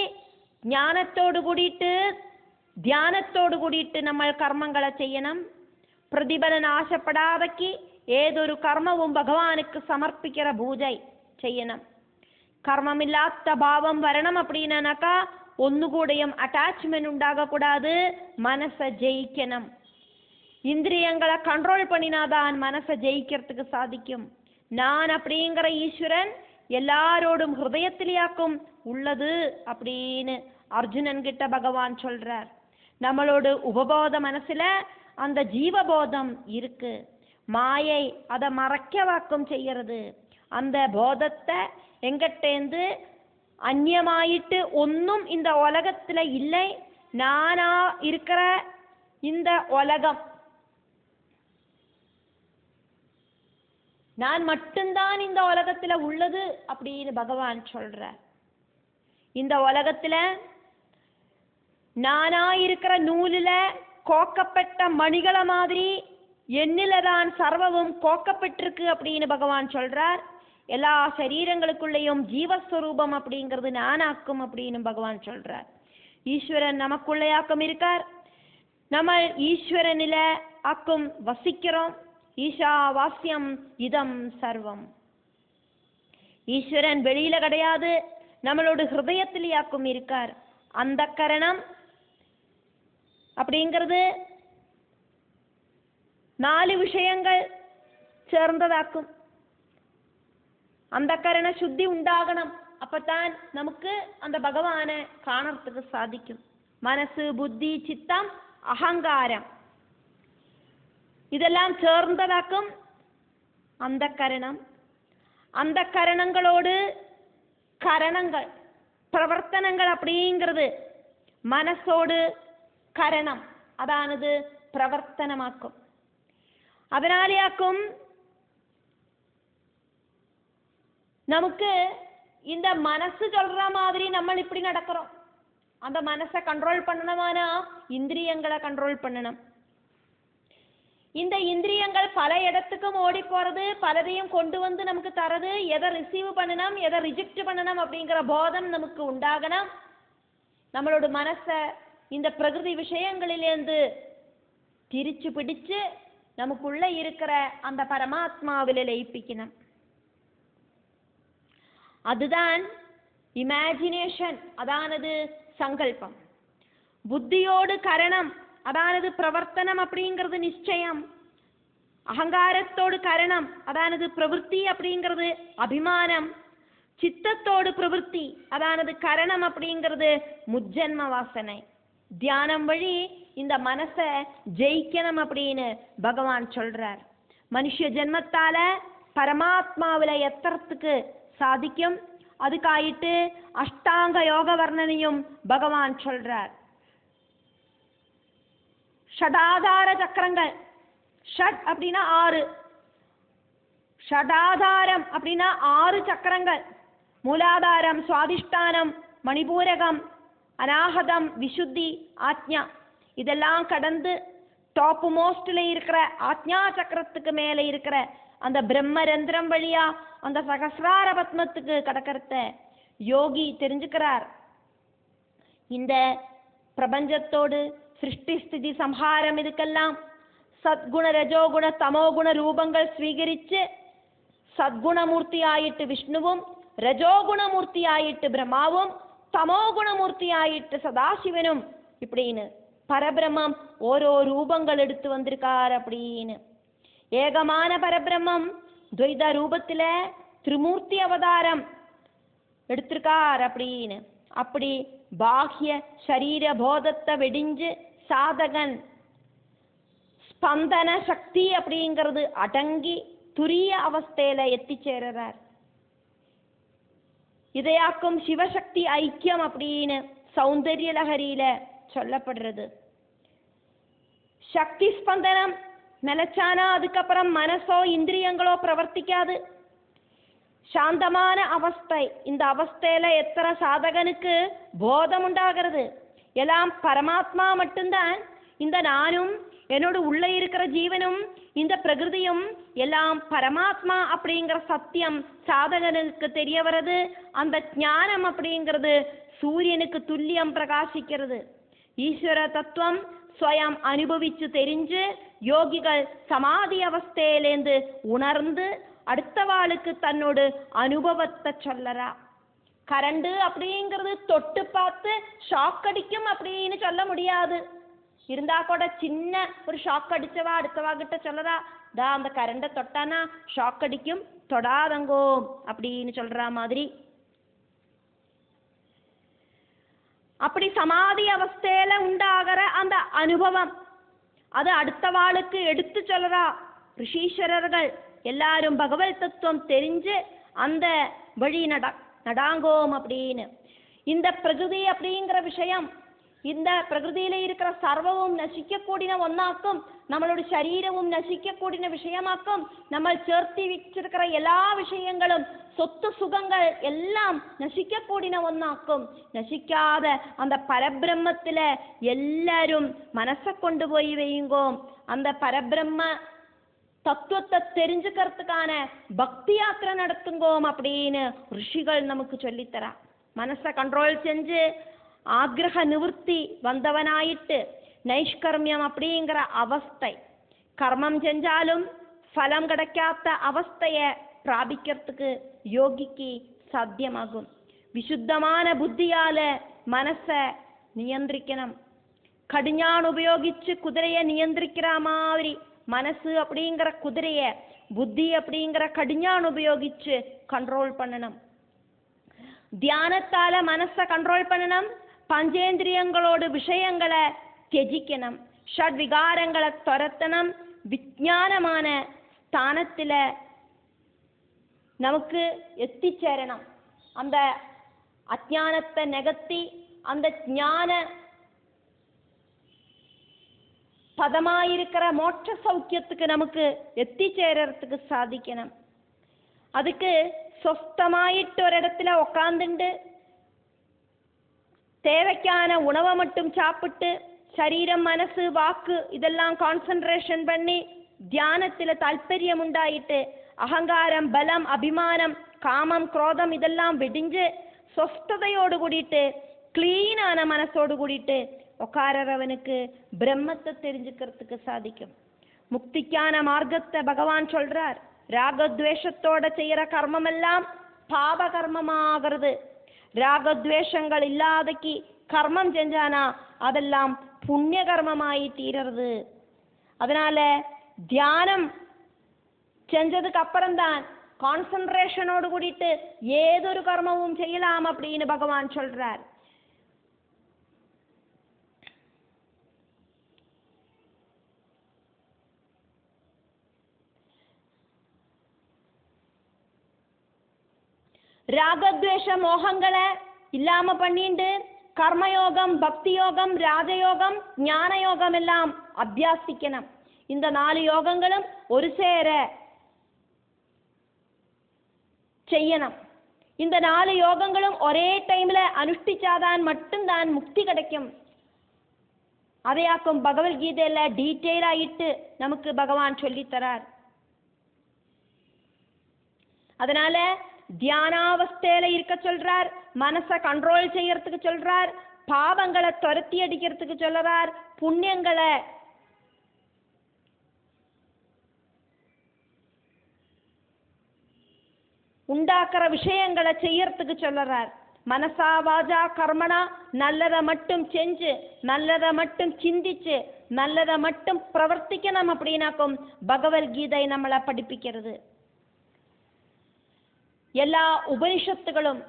ஞானத்தோடு கூடிட்டு தியானத்தோடு கூடிட்டு நம்ம கர்மங்களை ചെയ്യണം. പ്രതിഫലം ആശപ്പെടാതക്ക് ഏതൊരു കർമ്മവും ഭഗവാനുക്ക് സമർപ്പിக்கிற പൂജை ചെയ്യണം. കർമ്മമില്ലാത്ത ഭാവം വരണം அப்படின்னாக்கா ഒന്നുകൂടെയും അറ്റാച്ച്മെന്റ് ഉണ്ടാകக்கூடாது. മനസ്സை ஜெயிக்கணும். இந்திரியங்களை கண்ட்ரோல் பண்ணினாதான் மனசை ஜெயிக்கிறதுக்கு சாதிக்கும். நான் அப்படிங்கிற ஈஸ்வரன் எல்லாரோடும் ஹிருதயத்திலேயாக்கும் உள்ளது அப்படின்னு அர்ஜுனன் கிட்ட பகவான் சொல்றார். நம்மளோட உபபோத மனசுல அந்த ஜீவபோதம் இருக்கு. மாயை அதை மறைக்கவாக்கம் செய்யறது. அந்த போதத்தை எங்கிட்டேந்து அந்நியமாயிட்டு ஒன்றும் இந்த உலகத்துல இல்லை, நானா இருக்கிற இந்த உலகம், நான் மட்டும்தான் இந்த உலகத்துல உள்ளது அப்படின்னு பகவான் சொல்ற. இந்த உலகத்துல நானா இருக்கிற நூலில கோக்கப்பட்ட மணிகளை மாதிரி என்னில தான் சர்வமும் கோக்கப்பட்டிருக்கு அப்படின்னு பகவான் சொல்றார். எல்லா சரீரங்களுக்குள்ளேயும் ஜீவஸ்வரூபம் அப்படிங்கிறது நானாக்கும் அப்படின்னு பகவான் சொல்றார். ஈஸ்வரன் நமக்குள்ளையாக்கம் இருக்கார். நம்ம ஈஸ்வரனில ஆக்கும் வசிக்கிறோம். ஈஷா வாஸ்யம் இதம் சர்வம். ஈஸ்வரன் வெளியில கிடையாது, நம்மளோட ஹிருதயத்திலேயாக்கும் இருக்கார். அந்த கரணம் அப்படிங்கிறது 4 விஷயங்கள் சேர்ந்ததாக்கும். அந்த கரண சுத்தி உண்டாகணும். அப்பதான் நமக்கு அந்த பகவானை காணறதுக்கு சாதிக்கும். மனசு, புத்தி, சித்தம், அகங்காரம் இதெல்லாம் சேர்ந்ததாக்கும் அந்த கரணம். அந்த கரணங்களோடு கரணங்கள் பிரவர்த்தனங்கள் அப்படிங்கிறது மனசோடு கரணம் அதானது பிரவர்த்தனமாக்கும். அதனாலேயாக்கும் நமக்கு இந்த மனசு சொல்ற மாதிரி நம்ம இப்படி நடக்கிறோம். அந்த மனசை கண்ட்ரோல் பண்ணணுமானா இந்திரியங்களை கண்ட்ரோல் பண்ணணும். இந்த இந்திரியங்கள் பல இடத்துக்கும் ஓடி போறது, பலரையும் கொண்டு வந்து நமக்கு தரது. எதை ரிசீவ் பண்ணணும், எதை ரிஜெக்ட் பண்ணணும் அப்படிங்கிற போதம் நமக்கு உண்டாகணும். நம்மளோட மனசை இந்த பிரகிருதி விஷயங்களிலேருந்து திரிச்சு பிடிச்சு நமக்குள்ள இருக்கிற அந்த பரமாத்மாவில லயிப்பிக்கணும். அதுதான் இமேஜினேஷன், அதானது சங்கல்பம். புத்தியோடு கரணம் அதானது பிரவர்த்தனம் அப்படிங்கிறது நிச்சயம். அகங்காரத்தோடு கரணம் அதானது பிரவൃத்தி அப்படிங்கிறது அபிமானம். சித்தத்தோடு பிரவൃத்தி அதானது கரணம் அப்படிங்கிறது முஜ்ஜன்ம வாசனை. தியானம் வழி இந்த மனசை ஜெயிக்கணும் அப்படின்னு பகவான் சொல்றார். மனுஷ ஜென்மத்தால பரமாத்மாவில எத்தறதுக்கு சாதிக்கும். அதுக்காயிட்டு அஷ்டாங்க யோக வர்ணனையும் பகவான் சொல்றார். ஷடாதார சக்கரங்கள், ஷட் அப்படின்னா 6, ஷடாதாரம் அப்படின்னா 6 சக்கரங்கள். மூலாதாரம், சுவாதிஷ்டானம், மணிபூரகம், அநாகதம், விசுத்தி, ஆத்ஞா. இதெல்லாம் கடந்து டாப் மோஸ்ட்ல இருக்கிற ஆத்ஞா சக்கரத்துக்கு மேல இருக்கிற அந்த பிரம்மரந்திரம் வழியா அந்த சகசிரார பத்மத்துக்கு கடக்கிறத யோகி தெரிஞ்சுக்கிறார். இந்த பிரபஞ்சத்தோடு சிருஷ்டி ஸ்திதி சம்ஹாரம் இதுக்கெல்லாம் சத்குண ரஜோகுண தமோகுண ரூபங்கள் ஸ்வீகரிச்சு சத்குணமூர்த்தி ஆயிட்டு விஷ்ணுவும், ரஜோகுணமூர்த்தி ஆயிட்டு பிரம்மாவும், தமோகுணமூர்த்தி ஆயிட்டு சதாசிவனும் இப்படின்னு பரபிரம்மம் ஓரோ ரூபங்கள் எடுத்து வந்திருக்கார். அப்படின்னு ஏகமான பரபிரம்மம் துவைத ரூபத்துல திரிமூர்த்தி அவதாரம் எடுத்திருக்கார். அப்படின்னு அப்படி பாஹ்ய சரீர போதத்தை வெடிஞ்சு சாதகன் ஸ்பந்தன சக்தி அப்படிங்கிறது அடங்கி துரிய அவஸ்தையில எத்திச்சேர்றார். இதையாக்கும் சிவசக்தி ஐக்கியம் அப்படின்னு சௌந்தர்ய லஹரியில சொல்லப்படுறது. சக்தி ஸ்பந்தனம் நிலைச்சானா அதுக்கப்புறம் மனசோ இந்திரியங்களோ பிரவர்த்திக்காது. சாந்தமான அவஸ்தை, இந்த அவஸ்தையில எத்தனை சாதகனுக்கு போதம் உண்டாகிறது. எல்லாம் பரமாத்மா மட்டும்தான். இந்த நானும் என்னோட உள்ள இருக்கிற ஜீவனும் இந்த பிரகிருதியும் எல்லாம் பரமாத்மா அப்படிங்கிற சத்தியம் சாதகனுக்கு தெரிய வருது. அந்த ஞானம் அப்படிங்கிறது சூரியனுக்கு துல்லியம் பிரகாசிக்கிறது. ஈஸ்வர தத்துவம் ஸ்வயம் அனுபவிச்சு தெரிஞ்சு யோகிகள் சமாதி அவஸ்தையிலேந்து உணர்ந்து அடுத்த வாளுக்கு தன்னோட அனுபவத்தை சொல்லறா. கரண்டு அப்படிங்கிறது தொட்டு பார்த்து ஷாக் அடிக்கும் அப்படின்னு சொல்ல முடியாது. இருந்தா கூட சின்ன ஒரு ஷாக் அடிச்சவா அடுத்தவா கிட்ட சொல்லறா, தா அந்த கரண்டை தொட்டானா ஷாக் அடிக்கும், தொடாதங்கோ அப்படின்னு சொல்ற மாதிரி. அப்படி சமாதி அவஸ்தையில உண்டாகிற அந்த அனுபவம் அது அடுத்த வாளுக்கு எடுத்து சொல்லறா. ரிஷீஸ்வரர்கள் எல்லாரும் பகவத் தத்துவம் தெரிஞ்சு அந்த வழி நடாங்கோம் அப்படின்னு. இந்த பிரகிருதி அப்படிங்கிற விஷயம் இந்த பிரகிருதியில இருக்கிற சர்வமும் நசிக்கக்கூடிய ஒன்னாக்கும், நம்மளோட சரீரமும் நசிக்கக்கூடிய விஷயமாக்கும். நம்ம சேர்த்தி வச்சிருக்கிற எல்லா விஷயங்களும் சொத்து சுகங்கள் எல்லாம் நசிக்கக்கூடிய ஒன்னாக்கும். நசிக்காத அந்த பரபிரம்மத்துல எல்லாரும் மனசை கொண்டு போய் வையுங்கோம். அந்த பரபிரம்ம தத்துவத்தை தெரிஞ்சுக்கிறதுக்கான பக்தி யாத்திரை நடத்துங்கோம் அப்படின்னு ரிஷிகள் நமக்கு சொல்லித்தரா. மனசை கண்ட்ரோல் செஞ்சு ஆக்ரஹ நிவர்த்தி வந்தவனாயிட்டு நைஷ்கர்மியம் அப்படிங்கிற அவஸ்தை, கர்மம் செஞ்சாலும் பலம் கிடைக்காத அவஸ்தைய பிராபிக்கிறதுக்கு யோகிக்கு சாத்தியமாகும். விசுத்தமான புத்தியால மனசை நியந்திரிக்கணும். கடிஞான் உபயோகிச்சு குதிரையை நியந்திரிக்கிற மாதிரி மனசு அப்படிங்கிற குதிரைய புத்தி அப்படிங்கிற கடிஞான் உபயோகிச்சு கண்ட்ரோல் பண்ணணும். தியானத்தால மனசை கண்ட்ரோல் பண்ணணும். பஞ்சேந்திரியங்களோடு விஷயங்களை தியஜிக்கணும். ஷட் விகாரங்களை துரத்தணும். விஞ்ஞானமான ஸ்தானத்துல நமக்கு எத்திச்சேரணும். அந்த அஜானத்தை நெகத்தி அந்த ஞான பதமாயிருக்கிற மோட்ச சௌக்கியத்துக்கு நமக்கு எத்திச்சேரத்துக்கு சாதிக்கணும். அதுக்கு சொஸ்தமாயிட்டு ஒரு இடத்துல உக்காந்துண்டு தேவைக்கான உணவை மட்டும் சாப்பிட்டு சரீரம் மனசு வாக்கு இதெல்லாம் கான்சென்ட்ரேஷன் பண்ணி தியானத்துல தால்பரியம் உண்டாயிட்டு அகங்காரம் பலம் அபிமானம் காமம் குரோதம் இதெல்லாம் வெடிஞ்சு சொஸ்ததையோடு கூடிட்டு கிளீனான மனசோடு கூடிட்டு உக்காரவனுக்கு பிரம்மத்தை தெரிஞ்சுக்கிறதுக்கு சாதிக்கும். முக்திக்கான மார்க்கத்தை பகவான் சொல்றார். ராகத்வேஷத்தோட செய்யற கர்மம் எல்லாம் பாப கர்மமாகிறது. ராகத்வேஷங்கள் இல்லாதக்கு கர்மம் செஞ்சானா அதெல்லாம் புண்ணிய கர்மமாயி தீரறது. அதனால தியானம் செஞ்சதுக்கு அப்புறம்தான் கான்சென்ட்ரேஷனோடு கூடிட்டு ஏதொரு கர்மமும் செய்யலாம் அப்படின்னு பகவான் சொல்றார். ராகத்வேஷ மோகங்களை இல்லாம பண்ணிண்டு கர்மயோகம் பக்தி யோகம் ராஜயோகம் ஞான யோகம் எல்லாம் அபியாசிக்கணும். இந்த 4 யோகங்களும் ஒரு சேர செய்யணும். இந்த 4 யோகங்களும் ஒரே டைம்ல அனுஷ்டிச்சாதான் மட்டும்தான் முக்தி கிடைக்கும். அதையாக்கும் பகவத்கீதையில டீட்டெயில் ஆயிட்டு நமக்கு பகவான் சொல்லித்தரார். அதனால தியானாவஸ்தையில இருக்க சொல்றார், மனசை கண்ட்ரோல் செய்யறதுக்கு சொல்றார், பாவங்களை துரத்தி அடிக்கிறதுக்கு சொல்றார், புண்ணியங்களை உண்டாக்குற விஷயங்களை செய்யறதுக்கு சொல்றார். மனசா வாஜா கர்மனா நல்லதை மட்டும் செஞ்சு நல்லதை மட்டும் சிந்திச்சு நல்லதை மட்டும் பிரவர்த்திக்கணும் அப்படின்னாக்கும் பகவத்கீதை நம்மளை படிப்பிக்கிறது. எல்லா உபனிஷத்துகளும்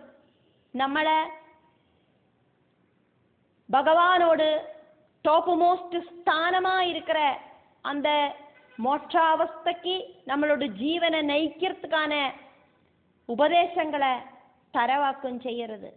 நம்மளை பகவானோடு டாப் மோஸ்ட் ஸ்தானமா இருக்கிற அந்த மோட்சாவஸ்தைக்கு நம்மளோட ஜீவனை நயிக்கிறதுக்கான உபதேசங்களை தரவாக்கம் செய்யறது.